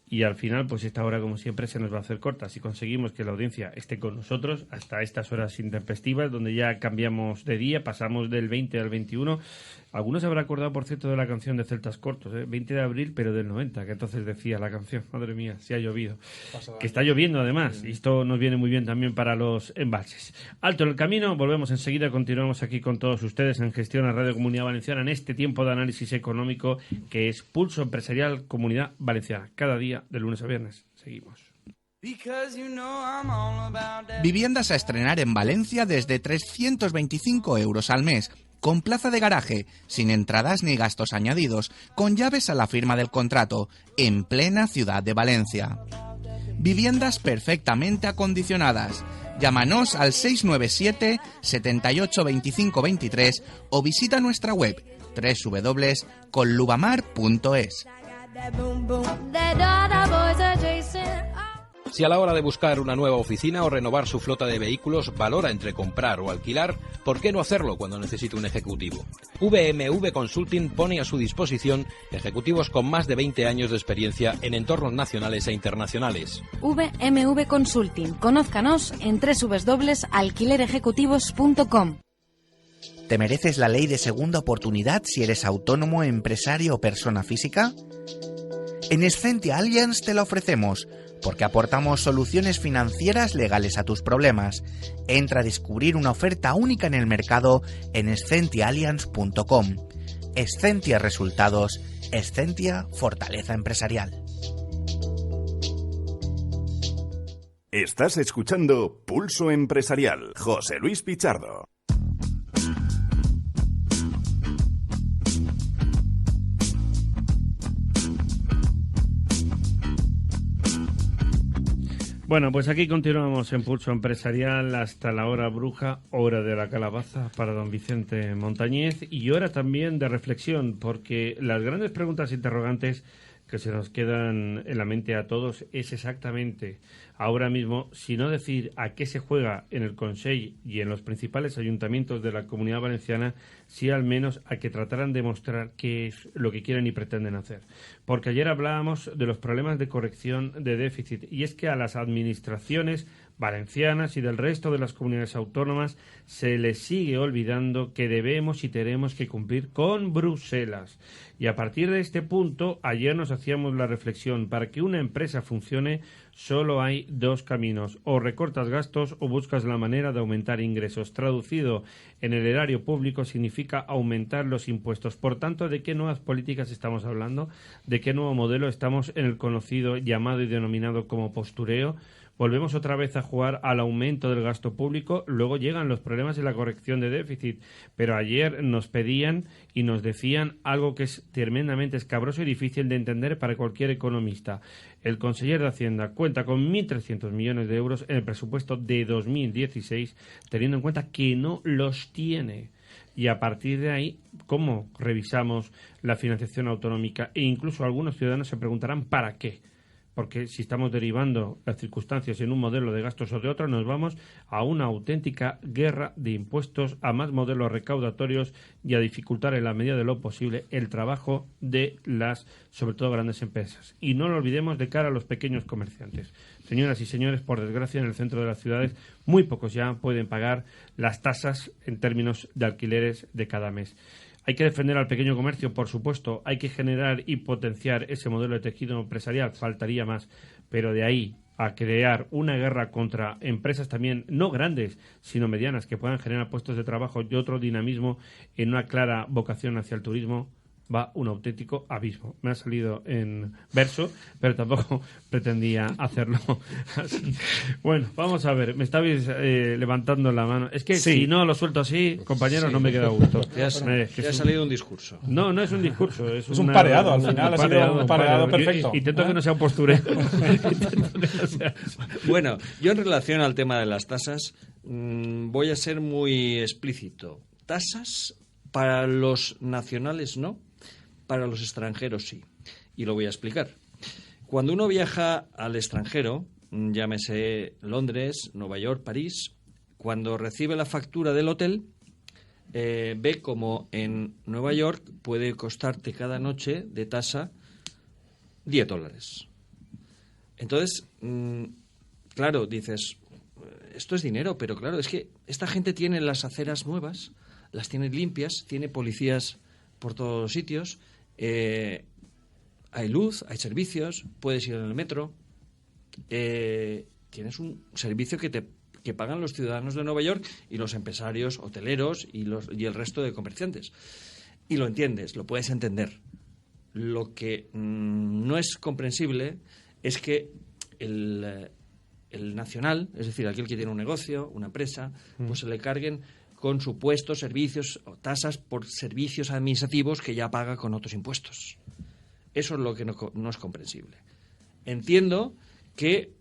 [SPEAKER 5] Y al final, pues esta hora, como siempre, se nos va a hacer corta. Si conseguimos que la audiencia esté con nosotros hasta estas horas intempestivas, donde ya cambiamos de día, pasamos del 20 al 21. Algunos se habrá acordado, por cierto, de la canción de Celtas Cortos, 20 de abril, pero del 90, que entonces decía la canción. Madre mía, si ha llovido. Que está lloviendo, además. Y esto nos viene muy bien también para los embalses. Alto en el camino, volvemos enseguida. Continuamos aquí con todos ustedes en Gestión a Radio Comunidad Valenciana en este tiempo de análisis económico que es Pulso Empresarial Comunidad Valenciana. Cada día, de lunes a viernes. Seguimos.
[SPEAKER 7] Viviendas a estrenar en Valencia desde 325 euros al mes, con plaza de garaje, sin entradas ni gastos añadidos, con llaves a la firma del contrato, en plena ciudad de Valencia. Viviendas perfectamente acondicionadas. Llámanos al 697 78 25 23 o visita nuestra web www.conlubamar.es.
[SPEAKER 8] Si a la hora de buscar una nueva oficina o renovar su flota de vehículos valora entre comprar o alquilar, ¿por qué no hacerlo cuando necesite un ejecutivo? VMV Consulting pone a su disposición ejecutivos con más de 20 años de experiencia en entornos nacionales e internacionales.
[SPEAKER 9] VMV Consulting. Conózcanos en www.alquilerejecutivos.com.
[SPEAKER 7] ¿Te mereces la ley de segunda oportunidad si eres autónomo, empresario o persona física? En Escentia Allianz te la ofrecemos, porque aportamos soluciones financieras legales a tus problemas. Entra a descubrir una oferta única en el mercado en escentiaallianz.com. Escentia Resultados, Escentia Fortaleza Empresarial.
[SPEAKER 4] Estás escuchando Pulso Empresarial, José Luis Pichardo.
[SPEAKER 5] Bueno, pues aquí continuamos en Pulso Empresarial hasta la hora bruja, hora de la calabaza para don Vicente Montañez y hora también de reflexión, porque las grandes preguntas interrogantes que se nos quedan en la mente a todos es exactamente ahora mismo, si no decir a qué se juega en el Consell y en los principales ayuntamientos de la Comunidad Valenciana, sí al menos a que trataran de mostrar qué es lo que quieren y pretenden hacer. Porque ayer hablábamos de los problemas de corrección de déficit y es que a las administraciones valencianas y del resto de las comunidades autónomas se les sigue olvidando que debemos y tenemos que cumplir con Bruselas. Y a partir de este punto, ayer nos hacíamos la reflexión, para que una empresa funcione solo hay dos caminos, o recortas gastos o buscas la manera de aumentar ingresos. Traducido en el erario público significa aumentar los impuestos. Por tanto, ¿de qué nuevas políticas estamos hablando? ¿De qué nuevo modelo estamos en el conocido, llamado y denominado como postureo? Volvemos otra vez a jugar al aumento del gasto público, luego llegan los problemas de la corrección de déficit, pero ayer nos pedían y nos decían algo que es tremendamente escabroso y difícil de entender para cualquier economista. El conseller de Hacienda cuenta con 1.300 millones de euros en el presupuesto de 2016, teniendo en cuenta que no los tiene. Y a partir de ahí, ¿cómo revisamos la financiación autonómica? E incluso algunos ciudadanos se preguntarán ¿para qué? porque si estamos derivando las circunstancias en un modelo de gastos o de otro, nos vamos a una auténtica guerra de impuestos, a más modelos recaudatorios y a dificultar en la medida de lo posible el trabajo de las, sobre todo, grandes empresas. Y no lo olvidemos de cara a los pequeños comerciantes. Señoras y señores, por desgracia, en el centro de las ciudades muy pocos ya pueden pagar las tasas en términos de alquileres de cada mes. Hay que defender al pequeño comercio, por supuesto. Hay que generar y potenciar ese modelo de tejido empresarial. Faltaría más. Pero de ahí a crear una guerra contra empresas también, no grandes, sino medianas, que puedan generar puestos de trabajo y otro dinamismo en una clara vocación hacia el turismo, va un auténtico abismo. Me ha salido en verso, pero tampoco pretendía hacerlo así. Bueno, vamos a ver. Me estabais levantando la mano. Es que si no lo suelto así, compañeros, no me queda gusto.
[SPEAKER 6] Te ha salido un discurso.
[SPEAKER 5] No es un discurso. Es
[SPEAKER 2] un pareado, al final. Ha sido un pareado perfecto.
[SPEAKER 5] Intento que no sea un postureo.
[SPEAKER 6] Bueno, yo en relación al tema de las tasas voy a ser muy explícito. Tasas para los nacionales no, para los extranjeros sí. Y lo voy a explicar. Cuando uno viaja al extranjero, llámese Londres, Nueva York, París, cuando recibe la factura del hotel, ve como en Nueva York puede costarte cada noche de tasa $10. Entonces, claro, dices, esto es dinero, pero claro, es que esta gente tiene las aceras nuevas, las tiene limpias, tiene policías por todos los sitios, hay luz, hay servicios, puedes ir en el metro, tienes un servicio que pagan los ciudadanos de Nueva York y los empresarios hoteleros y el resto de comerciantes. Y lo entiendes, lo puedes entender. Lo que no es comprensible es que el nacional, es decir, aquel que tiene un negocio, una empresa, pues se le carguen con supuestos servicios o tasas por servicios administrativos que ya paga con otros impuestos. Eso es lo que no es comprensible. Entiendo que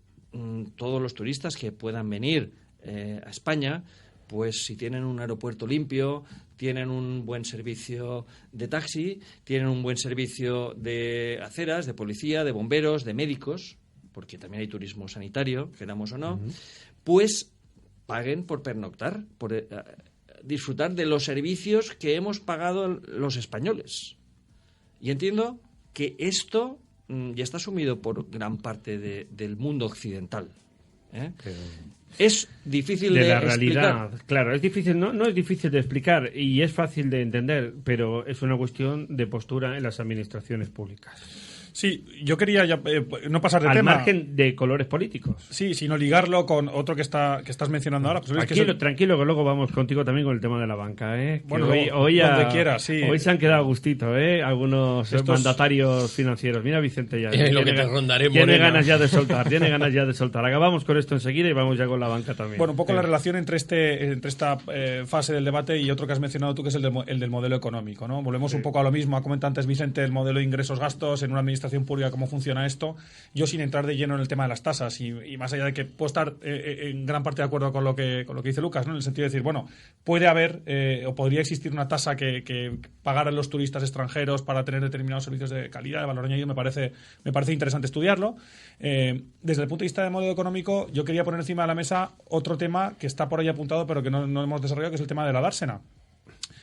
[SPEAKER 6] todos los turistas que puedan venir a España, pues si tienen un aeropuerto limpio, tienen un buen servicio de taxi, tienen un buen servicio de aceras, de policía, de bomberos, de médicos, porque también hay turismo sanitario, queramos o no, pues paguen por pernoctar, por disfrutar de los servicios que hemos pagado los españoles. Y entiendo que esto ya está asumido por gran parte del mundo occidental. Es difícil de
[SPEAKER 5] la realidad,
[SPEAKER 6] explicar.
[SPEAKER 5] claro, es difícil, no es difícil de explicar y es fácil de entender, pero es una cuestión de postura en las administraciones públicas.
[SPEAKER 2] Sí, yo quería ya, no pasar de
[SPEAKER 5] al
[SPEAKER 2] tema.
[SPEAKER 5] Al margen de colores políticos.
[SPEAKER 2] Sí, sino ligarlo con otro que estás mencionando ahora. Pues
[SPEAKER 5] tranquilo, que luego vamos contigo también con el tema de la banca.
[SPEAKER 2] Bueno,
[SPEAKER 5] hoy
[SPEAKER 2] donde quieras, sí.
[SPEAKER 5] Hoy se han quedado a gustito, algunos mandatarios financieros. Mira, Vicente, ya tiene ganas ya de soltar. Acabamos con esto enseguida y vamos ya con la banca también.
[SPEAKER 2] Bueno, un poco la relación entre esta fase del debate y otro que has mencionado tú, que es el del modelo económico, ¿no? Volvemos un poco a lo mismo. Ha comentado antes Vicente el modelo de ingresos-gastos en una administración pública, cómo funciona esto. Yo, sin entrar de lleno en el tema de las tasas y más allá de que puedo estar en gran parte de acuerdo con lo que dice Lucas, ¿no? En el sentido de decir, bueno, puede haber o podría existir una tasa que pagaran los turistas extranjeros para tener determinados servicios de calidad, de valor añadido. Me parece interesante estudiarlo. Desde el punto de vista del modelo económico, yo quería poner encima de la mesa otro tema que está por ahí apuntado pero que no hemos desarrollado, que es el tema de la dársena.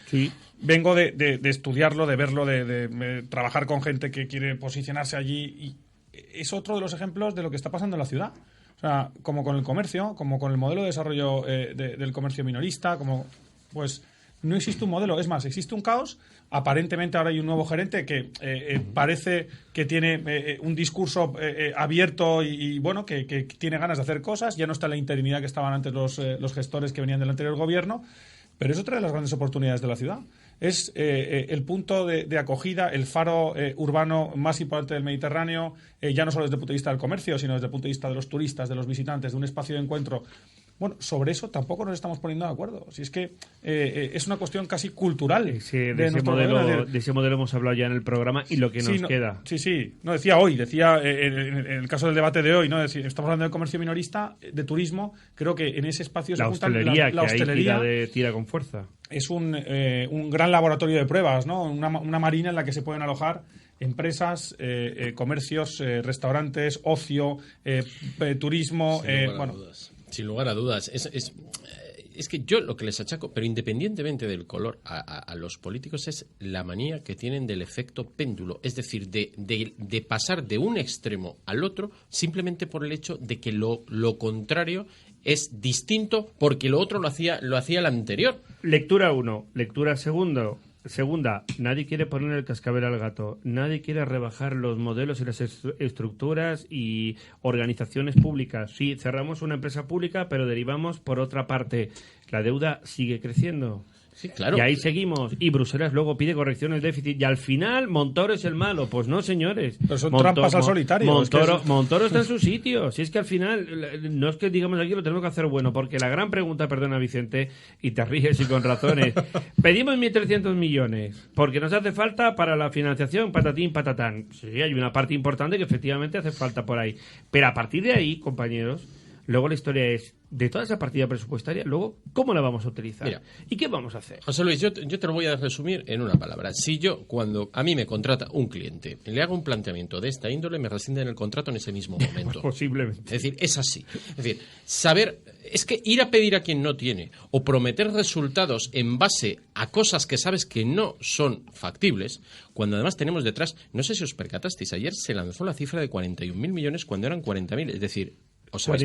[SPEAKER 5] Sí.
[SPEAKER 2] Vengo de estudiarlo, de verlo, de trabajar con gente que quiere posicionarse allí y es otro de los ejemplos de lo que está pasando en la ciudad. O sea, como con el comercio, como con el modelo de desarrollo del comercio minorista, pues no existe un modelo. Es más, existe un caos. Aparentemente ahora hay un nuevo gerente que parece que tiene un discurso abierto y bueno, que tiene ganas de hacer cosas. Ya no está la interinidad que estaban antes los gestores que venían del anterior gobierno. Pero es otra de las grandes oportunidades de la ciudad. Es el punto de acogida, el faro urbano más importante del Mediterráneo, ya no solo desde el punto de vista del comercio, sino desde el punto de vista de los turistas, de los visitantes, de un espacio de encuentro Bueno, sobre eso tampoco nos estamos poniendo de acuerdo. Si es que es una cuestión casi cultural.
[SPEAKER 5] De ese modelo hemos hablado ya en el programa y lo que nos queda.
[SPEAKER 2] Sí. No, decía en el caso del debate de hoy, ¿no? Estamos hablando de comercio minorista, de turismo. Creo que en ese espacio se juntan la hostelería.
[SPEAKER 5] Tira con fuerza.
[SPEAKER 2] Es un gran laboratorio de pruebas, ¿no? Una marina en la que se pueden alojar empresas, comercios, restaurantes, ocio, turismo.
[SPEAKER 1] Sin lugar a dudas. Es que yo lo que les achaco, pero independientemente del color, a los políticos es la manía que tienen del efecto péndulo. Es decir, de pasar de un extremo al otro simplemente por el hecho de que lo contrario es distinto porque lo otro lo hacía el anterior.
[SPEAKER 5] Lectura 1. Lectura segunda, nadie quiere poner el cascabel al gato, nadie quiere rebajar los modelos y las estructuras y organizaciones públicas. Sí, cerramos una empresa pública, pero derivamos por otra parte. La deuda sigue creciendo.
[SPEAKER 1] Sí, claro.
[SPEAKER 5] Y ahí seguimos. Y Bruselas luego pide corrección del déficit. Y al final, Montoro es el malo. Pues no, señores.
[SPEAKER 2] Pero son trampas al solitario.
[SPEAKER 5] Montoro está en su sitio. Si es que al final, no es que digamos aquí lo tenemos que hacer bueno, porque la gran pregunta, perdona Vicente, y te ríes y con razones, pedimos 1.300 millones, porque nos hace falta para la financiación, patatín, patatán. Sí, hay una parte importante que efectivamente hace falta por ahí. Pero a partir de ahí, compañeros, luego la historia es, de toda esa partida presupuestaria, luego, ¿cómo la vamos a utilizar?
[SPEAKER 1] Mira,
[SPEAKER 5] ¿y qué vamos a hacer?
[SPEAKER 1] José Luis, yo te lo voy a resumir en una palabra. Si yo, cuando a mí me contrata un cliente, le hago un planteamiento de esta índole, me rescinden el contrato en ese mismo momento.
[SPEAKER 5] Posiblemente.
[SPEAKER 1] Es decir, es así. Es decir, saber, es que ir a pedir a quien no tiene o prometer resultados en base a cosas que sabes que no son factibles, cuando además tenemos detrás, no sé si os percatasteis, ayer se lanzó la cifra de 41.000 millones cuando eran 40.000, es decir, ¿os habéis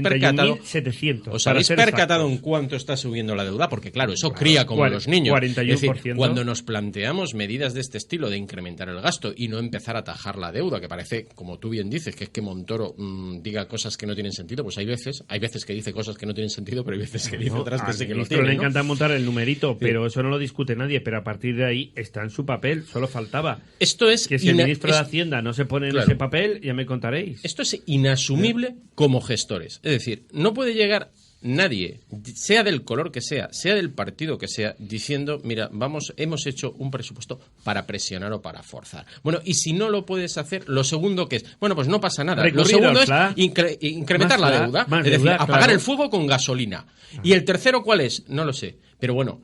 [SPEAKER 1] percatado en cuánto está subiendo la deuda? Porque claro, eso cría como los niños.
[SPEAKER 5] 41%.
[SPEAKER 1] Es decir, cuando nos planteamos medidas de este estilo de incrementar el gasto y no empezar a atajar la deuda, que parece, como tú bien dices, que es que Montoro diga cosas que no tienen sentido, pues hay veces que dice cosas que no tienen sentido, pero hay veces que dice otras que sí que lo tienen.
[SPEAKER 5] Le encanta montar el numerito, pero eso no lo discute nadie, pero a partir de ahí está en su papel, solo faltaba.
[SPEAKER 1] Esto es
[SPEAKER 5] que si el ministro de Hacienda no se pone en ese papel, ya me contaréis.
[SPEAKER 1] Esto es inasumible como gestor. Es decir, no puede llegar nadie, sea del color que sea del partido que sea, diciendo, mira, hemos hecho un presupuesto para presionar o para forzar. Bueno, y si no lo puedes hacer, lo segundo que es, bueno, pues no pasa nada. Lo segundo es incrementar la deuda, es decir, apagar el fuego con gasolina. ¿Y el tercero cuál es? No lo sé. Pero bueno,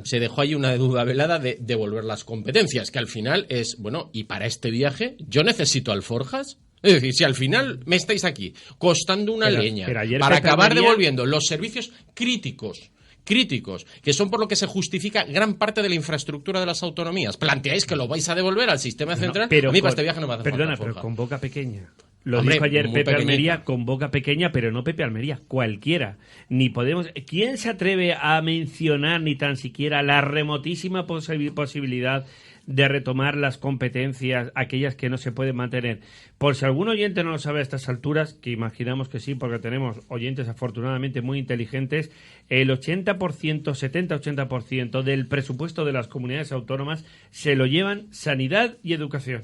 [SPEAKER 1] se dejó ahí una duda velada de devolver las competencias, que al final es, bueno, y para este viaje yo necesito alforjas. Es decir, si al final me estáis aquí costando una leña para acabar devolviendo los servicios críticos, que son por lo que se justifica gran parte de la infraestructura de las autonomías, planteáis que lo vais a devolver al sistema central,
[SPEAKER 5] pero
[SPEAKER 1] a mí para este viaje no me hace falta.
[SPEAKER 5] Perdona, pero con boca pequeña. Lo dijo ayer Pepe Almería, con boca pequeña, pero no Pepe Almería, cualquiera. Ni podemos. ¿Quién se atreve a mencionar ni tan siquiera la remotísima posibilidad de retomar las competencias, aquellas que no se pueden mantener? Por si algún oyente no lo sabe a estas alturas, que imaginamos que sí, porque tenemos oyentes afortunadamente muy inteligentes, el 80%, 70-80% del presupuesto de las comunidades autónomas se lo llevan sanidad y educación.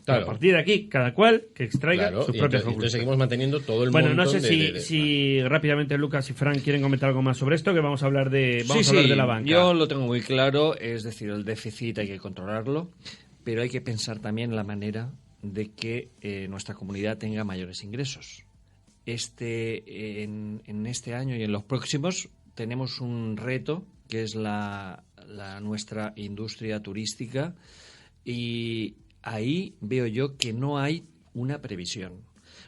[SPEAKER 5] Claro. A partir de aquí, cada cual que extraiga sus propias conclusiones.
[SPEAKER 1] Entonces seguimos manteniendo todo el
[SPEAKER 5] montón. Bueno, no sé si rápidamente Lucas y Fran quieren comentar algo más sobre esto, que vamos a hablar de la banca.
[SPEAKER 6] Yo lo tengo muy claro, es decir, el déficit hay que controlarlo, pero hay que pensar también la manera de que nuestra comunidad tenga mayores ingresos. En este año y en los próximos tenemos un reto, que es nuestra industria turística, y ahí veo yo que no hay una previsión.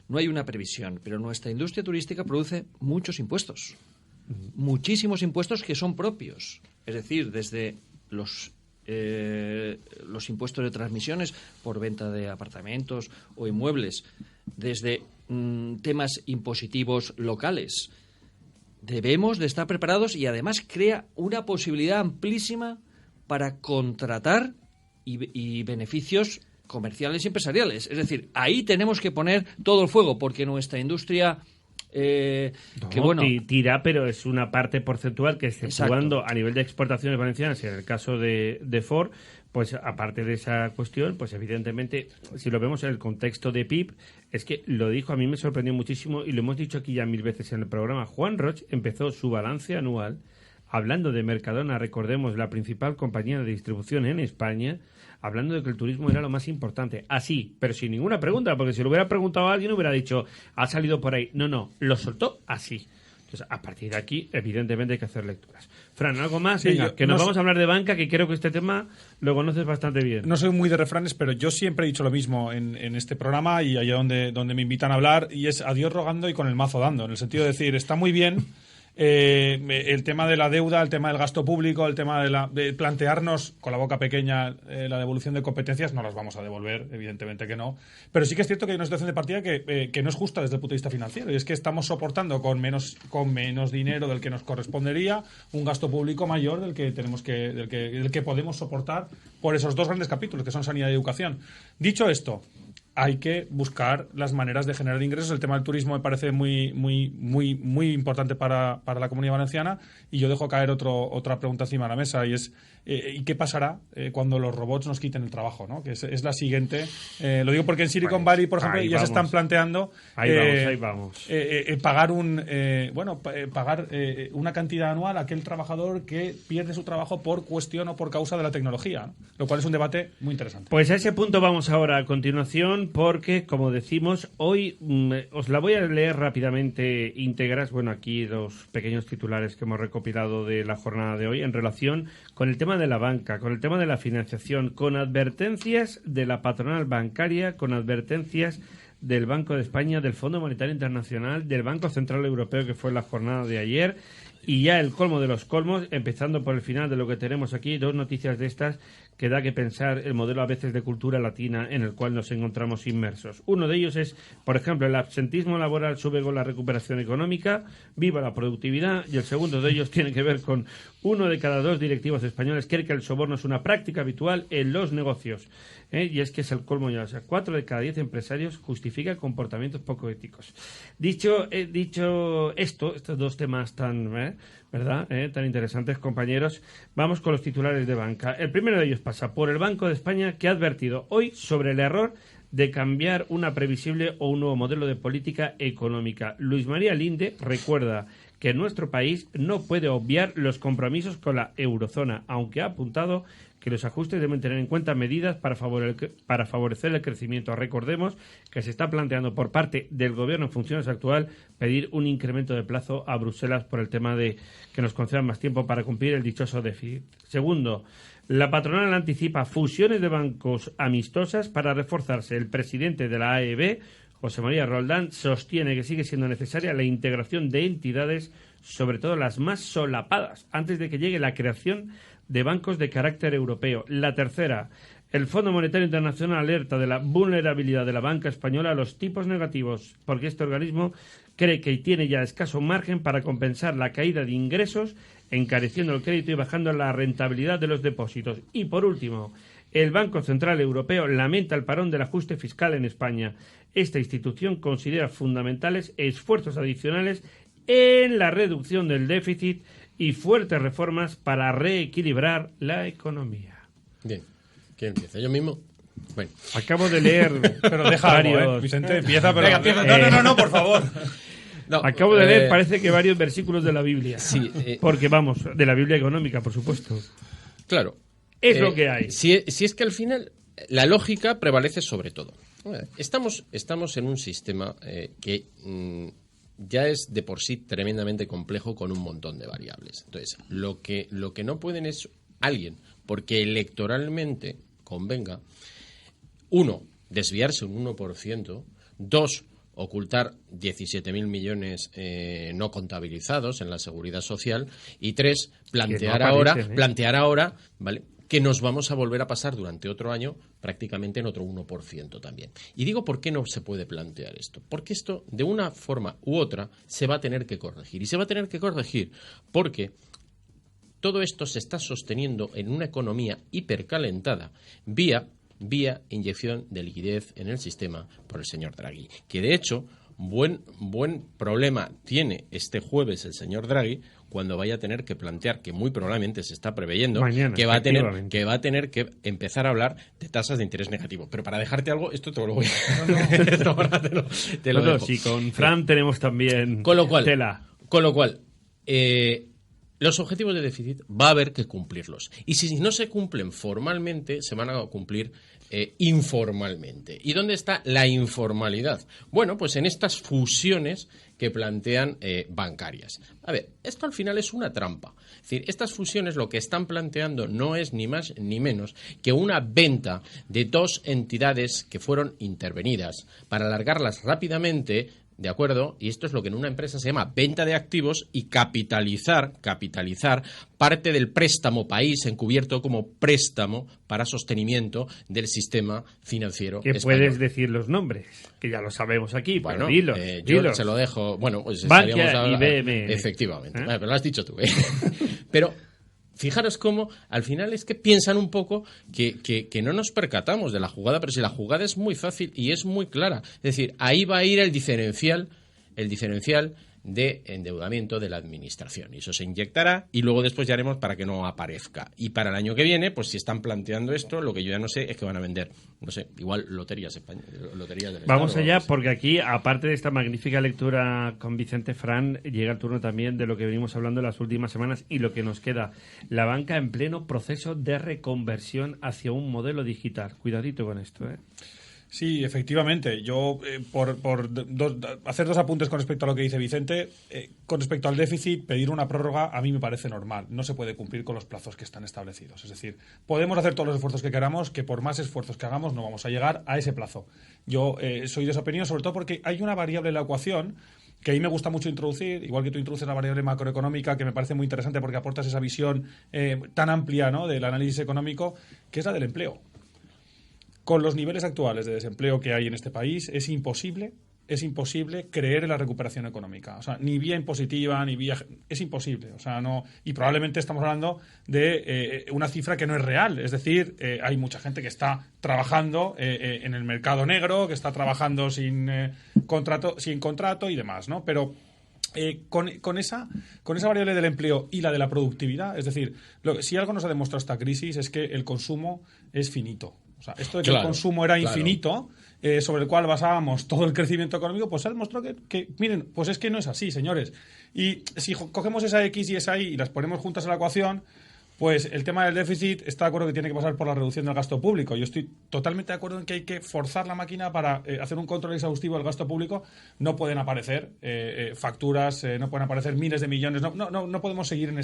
[SPEAKER 6] No hay una previsión, pero nuestra industria turística produce muchos impuestos. Muchísimos impuestos que son propios. Es decir, desde los impuestos de transmisiones por venta de apartamentos o inmuebles, desde temas impositivos locales. Debemos de estar preparados y además crea una posibilidad amplísima para contratar y beneficios comerciales y empresariales. Es decir, ahí tenemos que poner todo el fuego, porque nuestra industria que bueno,
[SPEAKER 5] tira, pero es una parte porcentual que, exceptuando a nivel de exportaciones valencianas, en el caso de Ford, pues aparte de esa cuestión, pues evidentemente, si lo vemos en el contexto de PIB, es que lo dijo, a mí me sorprendió muchísimo y lo hemos dicho aquí ya 1000 veces en el programa. Juan Roch empezó su balance anual hablando de Mercadona, recordemos, la principal compañía de distribución en España, hablando de que el turismo era lo más importante. Así, pero sin ninguna pregunta, porque si lo hubiera preguntado a alguien hubiera dicho, ha salido por ahí. No, lo soltó así. Entonces, a partir de aquí, evidentemente hay que hacer lecturas. Fran, ¿algo más?
[SPEAKER 2] Sí,
[SPEAKER 5] Venga, que nos vamos a hablar de banca, que creo que este tema lo conoces bastante bien.
[SPEAKER 2] No soy muy de refranes, pero yo siempre he dicho lo mismo en este programa y allá donde me invitan a hablar, y es a Dios rogando y con el mazo dando, en el sentido de decir, está muy bien el tema de la deuda, el tema del gasto público, el tema de plantearnos con la boca pequeña la devolución de competencias, no las vamos a devolver, evidentemente que no, pero sí que es cierto que hay una situación de partida que no es justa desde el punto de vista financiero, y es que estamos soportando con menos dinero del que nos correspondería un gasto público mayor del que podemos soportar por esos dos grandes capítulos que son sanidad y educación. Dicho esto, hay que buscar las maneras de generar ingresos. El tema del turismo me parece muy importante para la Comunidad Valenciana, y yo dejo caer otra pregunta encima de la mesa, y es ¿y qué pasará cuando los robots nos quiten el trabajo, ¿no? Que es la siguiente. Lo digo porque en Silicon Valley, por ejemplo, ya se están planteando pagar una cantidad anual a aquel trabajador que pierde su trabajo por cuestión o por causa de la tecnología, ¿no? Lo cual es un debate muy interesante.
[SPEAKER 5] Pues a ese punto vamos ahora a continuación, porque, como decimos, hoy os la voy a leer rápidamente íntegras. Bueno, aquí los pequeños titulares que hemos recopilado de la jornada de hoy en relación con el tema de la banca, con el tema de la financiación, con advertencias de la patronal bancaria, con advertencias del Banco de España, del Fondo Monetario Internacional, del Banco Central Europeo, que fue la jornada de ayer, y ya el colmo de los colmos, empezando por el final de lo que tenemos aquí, dos noticias de estas que da que pensar el modelo a veces de cultura latina en el cual nos encontramos inmersos. Uno de ellos es, por ejemplo, el absentismo laboral sube con la recuperación económica, viva la productividad, y el segundo de ellos tiene que ver con 1 de cada 2 directivos españoles cree que el soborno es una práctica habitual en los negocios. Y es que es el colmo ya. O sea, 4 de cada 10 empresarios justifican comportamientos poco éticos. Dicho estos dos temas tan, ¿verdad? Tan interesantes, compañeros, vamos con los titulares de banca. El primero de ellos pasa por el Banco de España, que ha advertido hoy sobre el error de cambiar una previsible o un nuevo modelo de política económica. Luis María Linde recuerda que nuestro país no puede obviar los compromisos con la eurozona, aunque ha apuntado que los ajustes deben tener en cuenta medidas para favorecer el crecimiento. Recordemos que se está planteando por parte del Gobierno en funciones actual pedir un incremento de plazo a Bruselas por el tema de que nos concedan más tiempo para cumplir el dichoso déficit. Segundo, la patronal anticipa fusiones de bancos amistosas para reforzarse. El presidente de la AEB, José María Roldán, sostiene que sigue siendo necesaria la integración de entidades, sobre todo las más solapadas, antes de que llegue la creación de bancos de carácter europeo. La tercera, el Fondo Monetario Internacional alerta de la vulnerabilidad de la banca española a los tipos negativos, porque este organismo cree que tiene ya escaso margen para compensar la caída de ingresos, encareciendo el crédito y bajando la rentabilidad de los depósitos. Y por último, el Banco Central Europeo lamenta el parón del ajuste fiscal en España. Esta institución considera fundamentales esfuerzos adicionales en la reducción del déficit y fuertes reformas para reequilibrar la economía.
[SPEAKER 1] Bien. ¿Quién empieza? ¿Yo mismo? Bueno.
[SPEAKER 5] Acabo de leer
[SPEAKER 2] pero deja
[SPEAKER 5] varios...
[SPEAKER 2] algo, Vicente, empieza, pero...
[SPEAKER 1] Venga, empieza.
[SPEAKER 2] No, por favor.
[SPEAKER 1] No,
[SPEAKER 5] acabo de leer, parece que varios versículos de la Biblia.
[SPEAKER 1] Sí.
[SPEAKER 5] Porque, vamos, de la Biblia económica, por supuesto.
[SPEAKER 1] Claro.
[SPEAKER 5] Es lo que hay.
[SPEAKER 1] Si es que al final la lógica prevalece sobre todo. Estamos en un sistema que ya es de por sí tremendamente complejo, con un montón de variables. Entonces, lo que no pueden es alguien, porque electoralmente convenga, 1, desviarse un 1%, 2, ocultar 17.000 millones no contabilizados en la Seguridad Social, y 3, plantear ahora, ¿vale?, que nos vamos a volver a pasar durante otro año prácticamente en otro 1% también. Y digo, ¿por qué no se puede plantear esto? Porque esto, de una forma u otra, se va a tener que corregir. Y se va a tener que corregir porque todo esto se está sosteniendo en una economía hipercalentada vía inyección de liquidez en el sistema por el señor Draghi, que de hecho buen problema tiene este jueves el señor Draghi cuando vaya a tener que plantear, que muy probablemente se está preveyendo,
[SPEAKER 5] mañana,
[SPEAKER 1] que va a tener que empezar a hablar de tasas de interés negativo. Pero para dejarte algo, esto te lo voy a... te lo dejo.
[SPEAKER 5] Sí, con Fran tenemos también tela.
[SPEAKER 1] Con lo cual, los objetivos de déficit va a haber que cumplirlos. Y si no se cumplen formalmente, se van a cumplir informalmente. ¿Y dónde está la informalidad? Bueno, pues en estas fusiones que plantean bancarias. A ver, esto al final es una trampa. Es decir, estas fusiones lo que están planteando no es ni más ni menos que una venta de dos entidades que fueron intervenidas para alargarlas rápidamente, ¿de acuerdo? Y esto es lo que en una empresa se llama venta de activos y capitalizar parte del préstamo país encubierto como préstamo para sostenimiento del sistema financiero
[SPEAKER 5] que
[SPEAKER 1] español.
[SPEAKER 5] Puedes decir los nombres, que ya lo sabemos aquí,
[SPEAKER 1] bueno,
[SPEAKER 5] pero
[SPEAKER 1] yo
[SPEAKER 5] dilos.
[SPEAKER 1] Se lo dejo. Bueno, pues
[SPEAKER 5] Bankia y BM.
[SPEAKER 1] Efectivamente. Pero lo has dicho tú. Pero fijaros cómo al final es que piensan un poco que no nos percatamos de la jugada, pero si la jugada es muy fácil y es muy clara. Es decir, ahí va a ir el diferencial de endeudamiento de la administración. Y eso se inyectará y luego después ya haremos para que no aparezca. Y para el año que viene, pues si están planteando esto, lo que yo ya no sé es que van a vender, no sé, igual loterías del
[SPEAKER 5] Vamos
[SPEAKER 1] Estado,
[SPEAKER 5] allá, porque aquí, aparte de esta magnífica lectura con Vicente Fran, llega el turno también de lo que venimos hablando en las últimas semanas y lo que nos queda. La banca en pleno proceso de reconversión hacia un modelo digital. Cuidadito con esto, ¿eh?
[SPEAKER 2] Sí, efectivamente. Yo, por hacer dos apuntes con respecto a lo que dice Vicente, con respecto al déficit, pedir una prórroga a mí me parece normal. No se puede cumplir con los plazos que están establecidos. Es decir, podemos hacer todos los esfuerzos que queramos, que por más esfuerzos que hagamos no vamos a llegar a ese plazo. Yo soy de esa opinión, sobre todo porque hay una variable en la ecuación que a mí me gusta mucho introducir, igual que tú introduces la variable macroeconómica, que me parece muy interesante porque aportas esa visión tan amplia, ¿no?, del análisis económico, que es la del empleo. Con los niveles actuales de desempleo que hay en este país, es imposible creer en la recuperación económica. O sea, ni vía impositiva, ni vía... Es imposible. O sea, no... Y probablemente estamos hablando de una cifra que no es real. Es decir, hay mucha gente que está trabajando en el mercado negro, que está trabajando sin contrato y demás, ¿no? Pero... Con esa variable del empleo y la de la productividad, es decir, si algo nos ha demostrado esta crisis es que el consumo es finito. O sea, esto de que el consumo era infinito, sobre el cual basábamos todo el crecimiento económico, pues se ha demostrado que, miren, pues es que no es así, señores. Y si cogemos esa X y esa Y y las ponemos juntas en la ecuación, pues el tema del déficit está de acuerdo que tiene que pasar por la reducción del gasto público. Yo estoy totalmente de acuerdo en que hay que forzar la máquina para hacer un control exhaustivo del gasto público. No pueden aparecer facturas, no pueden aparecer miles de millones. No podemos seguir en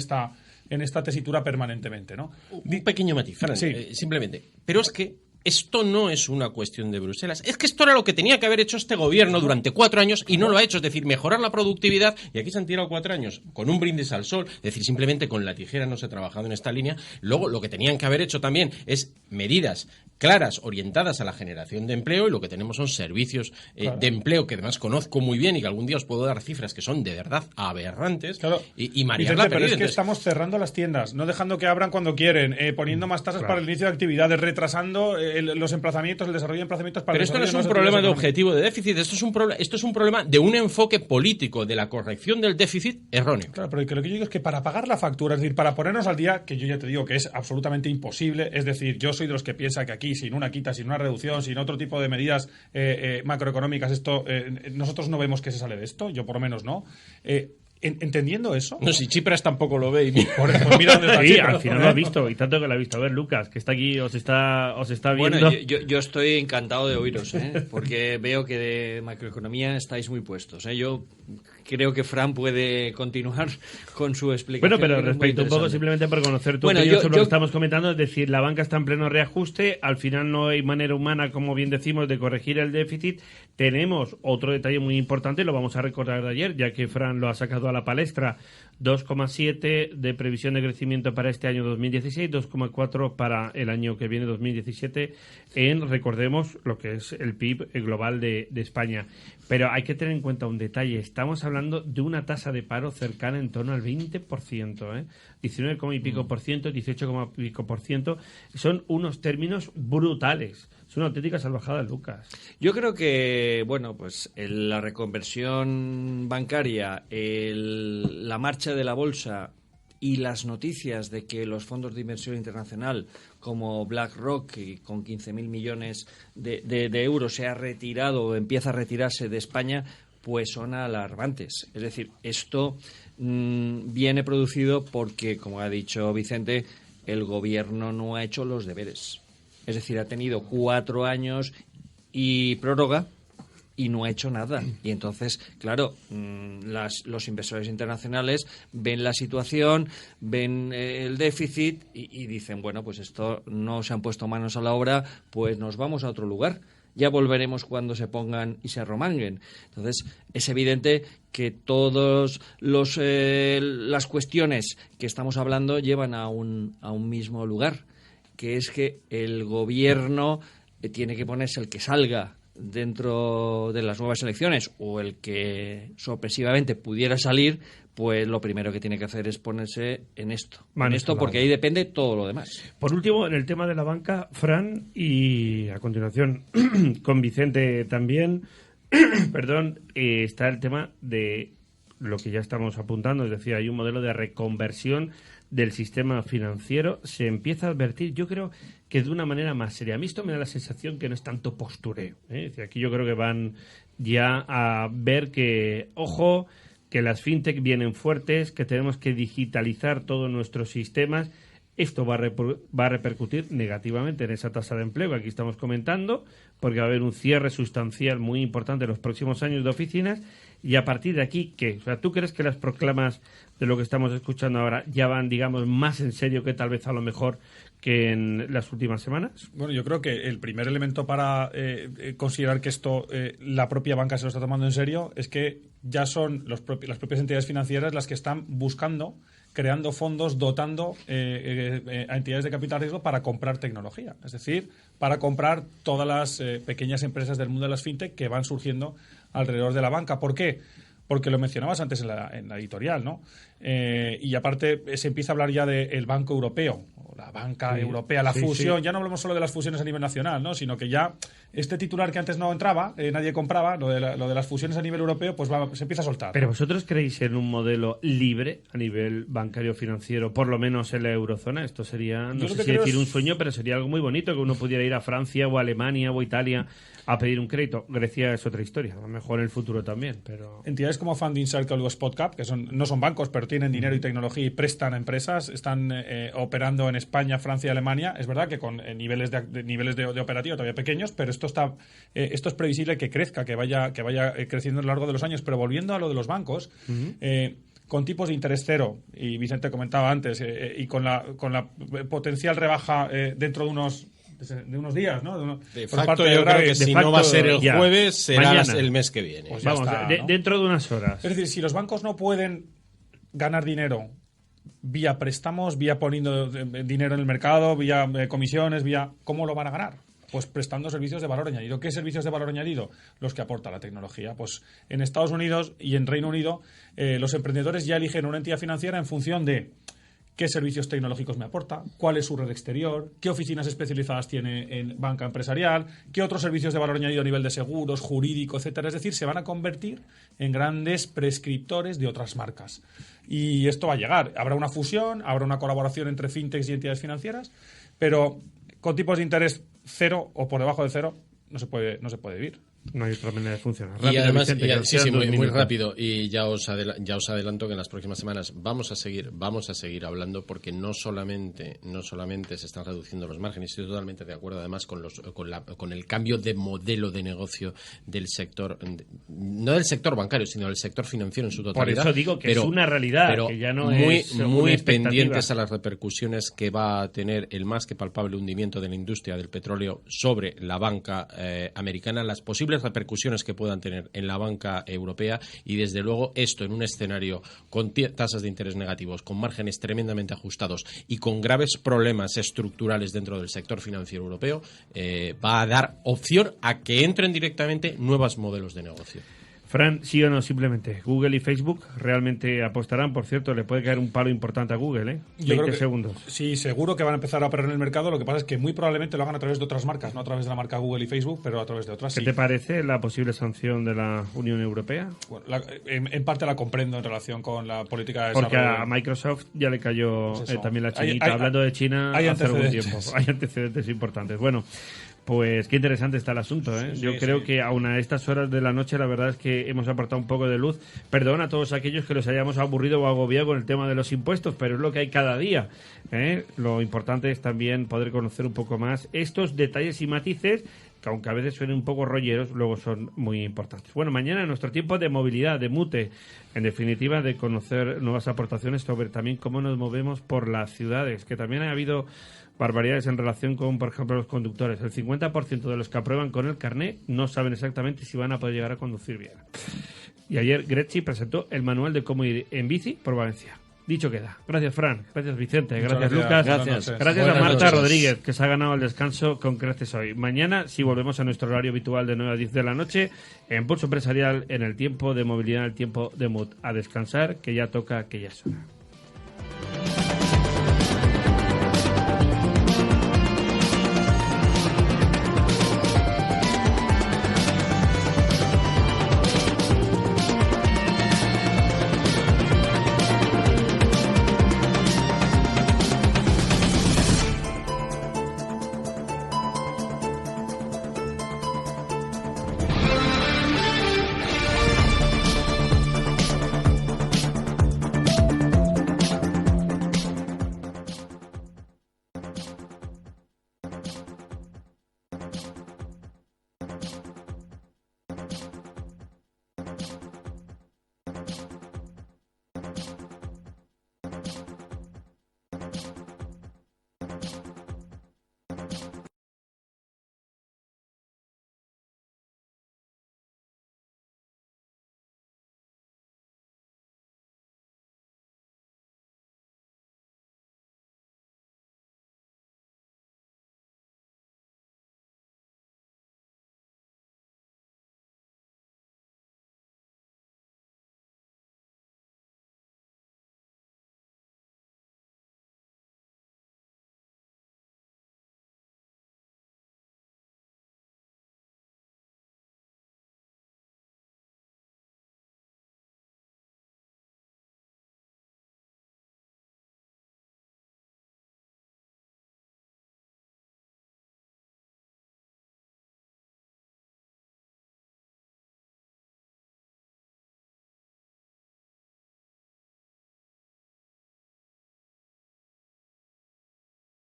[SPEAKER 2] esta tesitura permanentemente, ¿no?
[SPEAKER 1] Un pequeño matiz, Fran,
[SPEAKER 2] sí.
[SPEAKER 1] Simplemente. Pero es que esto no es una cuestión de Bruselas. Es que esto era lo que tenía que haber hecho este gobierno durante 4 años y no lo ha hecho. Es decir, mejorar la productividad. Y aquí se han tirado 4 años con un brindis al sol. Es decir, simplemente con la tijera no se ha trabajado en esta línea. Luego, lo que tenían que haber hecho también es medidas claras, orientadas a la generación de empleo. Y lo que tenemos son servicios de empleo que además conozco muy bien y que algún día os puedo dar cifras que son de verdad aberrantes.
[SPEAKER 2] Claro.
[SPEAKER 1] Y marear la
[SPEAKER 2] Vicente, pero es que
[SPEAKER 1] entonces...
[SPEAKER 2] estamos cerrando las tiendas, no dejando que abran cuando quieren, poniendo más tasas para el inicio de actividades, retrasando los emplazamientos, el desarrollo de emplazamientos para
[SPEAKER 1] Pero esto no es un problema de objetivo de déficit, esto es un problema de un enfoque político de la corrección del déficit erróneo.
[SPEAKER 2] Claro, pero lo que yo digo es que para pagar la factura, es decir, para ponernos al día, que yo ya te digo que es absolutamente imposible, es decir, yo soy de los que piensa que aquí sin una quita, sin una reducción, sin otro tipo de medidas macroeconómicas, nosotros no vemos que se sale de esto, yo por lo menos no. Entendiendo eso...
[SPEAKER 1] No, si Chipras tampoco lo ve.
[SPEAKER 2] Pues mira dónde está Chipras.
[SPEAKER 5] Al final lo ha visto, y tanto que lo ha visto. A ver, Lucas, que está aquí, os está viendo.
[SPEAKER 6] Bueno, yo estoy encantado de oíros, porque veo que de macroeconomía estáis muy puestos. Yo creo que Fran puede continuar con su explicación.
[SPEAKER 5] Bueno, pero respecto un poco, simplemente por conocer tu opinión sobre lo que estamos comentando, es decir, la banca está en pleno reajuste, al final no hay manera humana, como bien decimos, de corregir el déficit. Tenemos otro detalle muy importante, lo vamos a recordar de ayer, ya que Fran lo ha sacado a la palestra: 2,7 de previsión de crecimiento para este año 2016, 2,4 para el año que viene, 2017, recordemos, lo que es el PIB global de España. Pero hay que tener en cuenta un detalle, estamos hablando de una tasa de paro cercana en torno al 20%, 19, y pico por ciento, 18, y pico por ciento, son unos términos brutales. Es una auténtica salvajada, Lucas.
[SPEAKER 6] Yo creo que, bueno, pues la reconversión bancaria, la marcha de la bolsa y las noticias de que los fondos de inversión internacional como BlackRock, y con 15.000 millones de euros se ha retirado o empieza a retirarse de España, pues son alarmantes. Es decir, esto viene producido porque, como ha dicho Vicente, el gobierno no ha hecho los deberes. Es decir, ha tenido 4 años y prórroga y no ha hecho nada. Y entonces, claro, los inversores internacionales ven la situación, ven el déficit y dicen, bueno, pues esto no se han puesto manos a la obra, pues nos vamos a otro lugar. Ya volveremos cuando se pongan y se arromanguen. Entonces, es evidente que todas las cuestiones que estamos hablando llevan a un mismo lugar, que es que el gobierno tiene que ponerse el que salga dentro de las nuevas elecciones o el que sorpresivamente pudiera salir, pues lo primero que tiene que hacer es ponerse en esto. Porque ahí depende todo lo demás.
[SPEAKER 5] Por último, en el tema de la banca, Fran, y a continuación con Vicente también, perdón, está el tema de lo que ya estamos apuntando, es decir, hay un modelo de reconversión del sistema financiero. Se empieza a advertir, yo creo que de una manera más seria. A mí esto me da la sensación que no es tanto postureo, ¿eh? Es decir, aquí yo creo que van ya a ver que, ojo, que las fintech vienen fuertes, que tenemos que digitalizar todos nuestros sistemas. Esto va a repercutir negativamente en esa tasa de empleo que aquí estamos comentando, porque va a haber un cierre sustancial muy importante en los próximos años de oficinas. Y a partir de aquí, ¿qué? O sea, ¿tú crees que las proclamas de lo que estamos escuchando ahora ya van, digamos, más en serio que tal vez a lo mejor que en las últimas semanas?
[SPEAKER 2] Bueno, yo creo que el primer elemento para considerar que esto la propia banca se lo está tomando en serio es que ya son las propias entidades financieras las que están buscando, creando fondos, dotando a entidades de capital riesgo para comprar tecnología. Es decir, para comprar todas las pequeñas empresas del mundo de las fintech que van surgiendo alrededor de la banca. ¿Por qué? Porque lo mencionabas antes en la editorial, ¿no? Y aparte se empieza a hablar ya del Banco Europeo, o la banca europea, la fusión. Ya no hablamos solo de las fusiones a nivel nacional, ¿no? Sino que ya este titular que antes no entraba, nadie compraba, lo de las fusiones a nivel europeo, pues se empieza a soltar.
[SPEAKER 5] ¿Pero vosotros creéis en un modelo libre a nivel bancario financiero, por lo menos en la eurozona? Esto sería, no sé si decir un sueño, pero sería algo muy bonito que uno pudiera ir a Francia o a Alemania o a Italia a pedir un crédito. Grecia es otra historia, a lo mejor en el futuro también, pero...
[SPEAKER 2] Entidades como Funding Circle o SpotCap, que no son bancos, pero tienen dinero y tecnología y prestan a empresas, están operando en España, Francia y Alemania. Es verdad que con niveles de operativa todavía pequeños, pero esto es previsible que crezca, que vaya creciendo a lo largo de los años. Pero volviendo a lo de los bancos, con tipos de interés cero, y Vicente comentaba antes, y con la potencial rebaja dentro de unos días, ¿no?
[SPEAKER 1] De facto, yo creo que si no va a ser el jueves, será el mes que viene.
[SPEAKER 5] Pues vamos, dentro de unas horas.
[SPEAKER 2] Es decir, si los bancos no pueden ganar dinero vía préstamos, vía poniendo dinero en el mercado, vía comisiones, ¿cómo lo van a ganar? Pues prestando servicios de valor añadido. ¿Qué servicios de valor añadido? Los que aporta la tecnología. Pues en Estados Unidos y en Reino Unido los emprendedores ya eligen una entidad financiera en función de qué servicios tecnológicos me aporta, cuál es su red exterior, qué oficinas especializadas tiene en banca empresarial, qué otros servicios de valor añadido a nivel de seguros, jurídico, etcétera. Es decir, se van a convertir en grandes prescriptores de otras marcas. Y esto va a llegar. Habrá una fusión, habrá una colaboración entre fintechs y entidades financieras, pero con tipos de interés cero o por debajo de cero no se puede vivir.
[SPEAKER 5] No hay otra manera de funcionar.
[SPEAKER 1] Y además, muy rápido, y ya os adelanto que en las próximas semanas vamos a seguir hablando, porque no solamente se están reduciendo los márgenes. Estoy totalmente de acuerdo además con el cambio de modelo de negocio del sector, no del sector bancario, sino del sector financiero en su totalidad.
[SPEAKER 5] Por eso digo que es una realidad,
[SPEAKER 1] pero
[SPEAKER 5] que ya no
[SPEAKER 1] es muy pendientes a las repercusiones que va a tener el más que palpable hundimiento de la industria del petróleo sobre la banca americana, las posibles repercusiones que puedan tener en la banca europea, y desde luego esto en un escenario con tasas de interés negativos, con márgenes tremendamente ajustados y con graves problemas estructurales dentro del sector financiero europeo, va a dar opción a que entren directamente nuevos modelos de negocio.
[SPEAKER 5] Fran, ¿sí o no? Simplemente, Google y Facebook realmente apostarán. Por cierto, le puede caer un palo importante a Google, ¿eh?
[SPEAKER 2] Yo
[SPEAKER 5] 20 segundos.
[SPEAKER 2] Sí, seguro que van a empezar a operar en el mercado. Lo que pasa es que muy probablemente lo hagan a través de otras marcas, no a través de la marca Google y Facebook, pero a través de otras.
[SPEAKER 5] ¿Qué te parece la posible sanción de la Unión Europea?
[SPEAKER 2] Bueno, en parte la comprendo en relación con la política de desarrollo.
[SPEAKER 5] Porque a Microsoft ya le cayó también la chinita. Hablando de China hace algún tiempo. Hay antecedentes importantes. Bueno, pues qué interesante está el asunto, ¿eh? Yo creo que aún a estas horas de la noche la verdad es que hemos aportado un poco de luz. Perdón a todos aquellos que los hayamos aburrido o agobiado con el tema de los impuestos, pero es lo que hay cada día, ¿eh? Lo importante es también poder conocer un poco más estos detalles y matices que aunque a veces suenen un poco rolleros, luego son muy importantes. Bueno, mañana en nuestro tiempo de movilidad, de mute, en definitiva de conocer nuevas aportaciones sobre también cómo nos movemos por las ciudades, que también ha habido barbaridades en relación con, por ejemplo, los conductores. El 50% de los que aprueban con el carné no saben exactamente si van a poder llegar a conducir bien. Y ayer Gretzi presentó el manual de cómo ir en bici por Valencia. Dicho queda. Gracias, Fran. Gracias, Vicente. Gracias, Lucas. Gracias a Marta Rodríguez, que se ha ganado el descanso con creces hoy. Mañana, si volvemos a nuestro horario habitual de 9 a 10 de la noche, en Pulso Empresarial, en el tiempo de movilidad, en el tiempo de mood. A descansar, que ya toca, que ya es hora.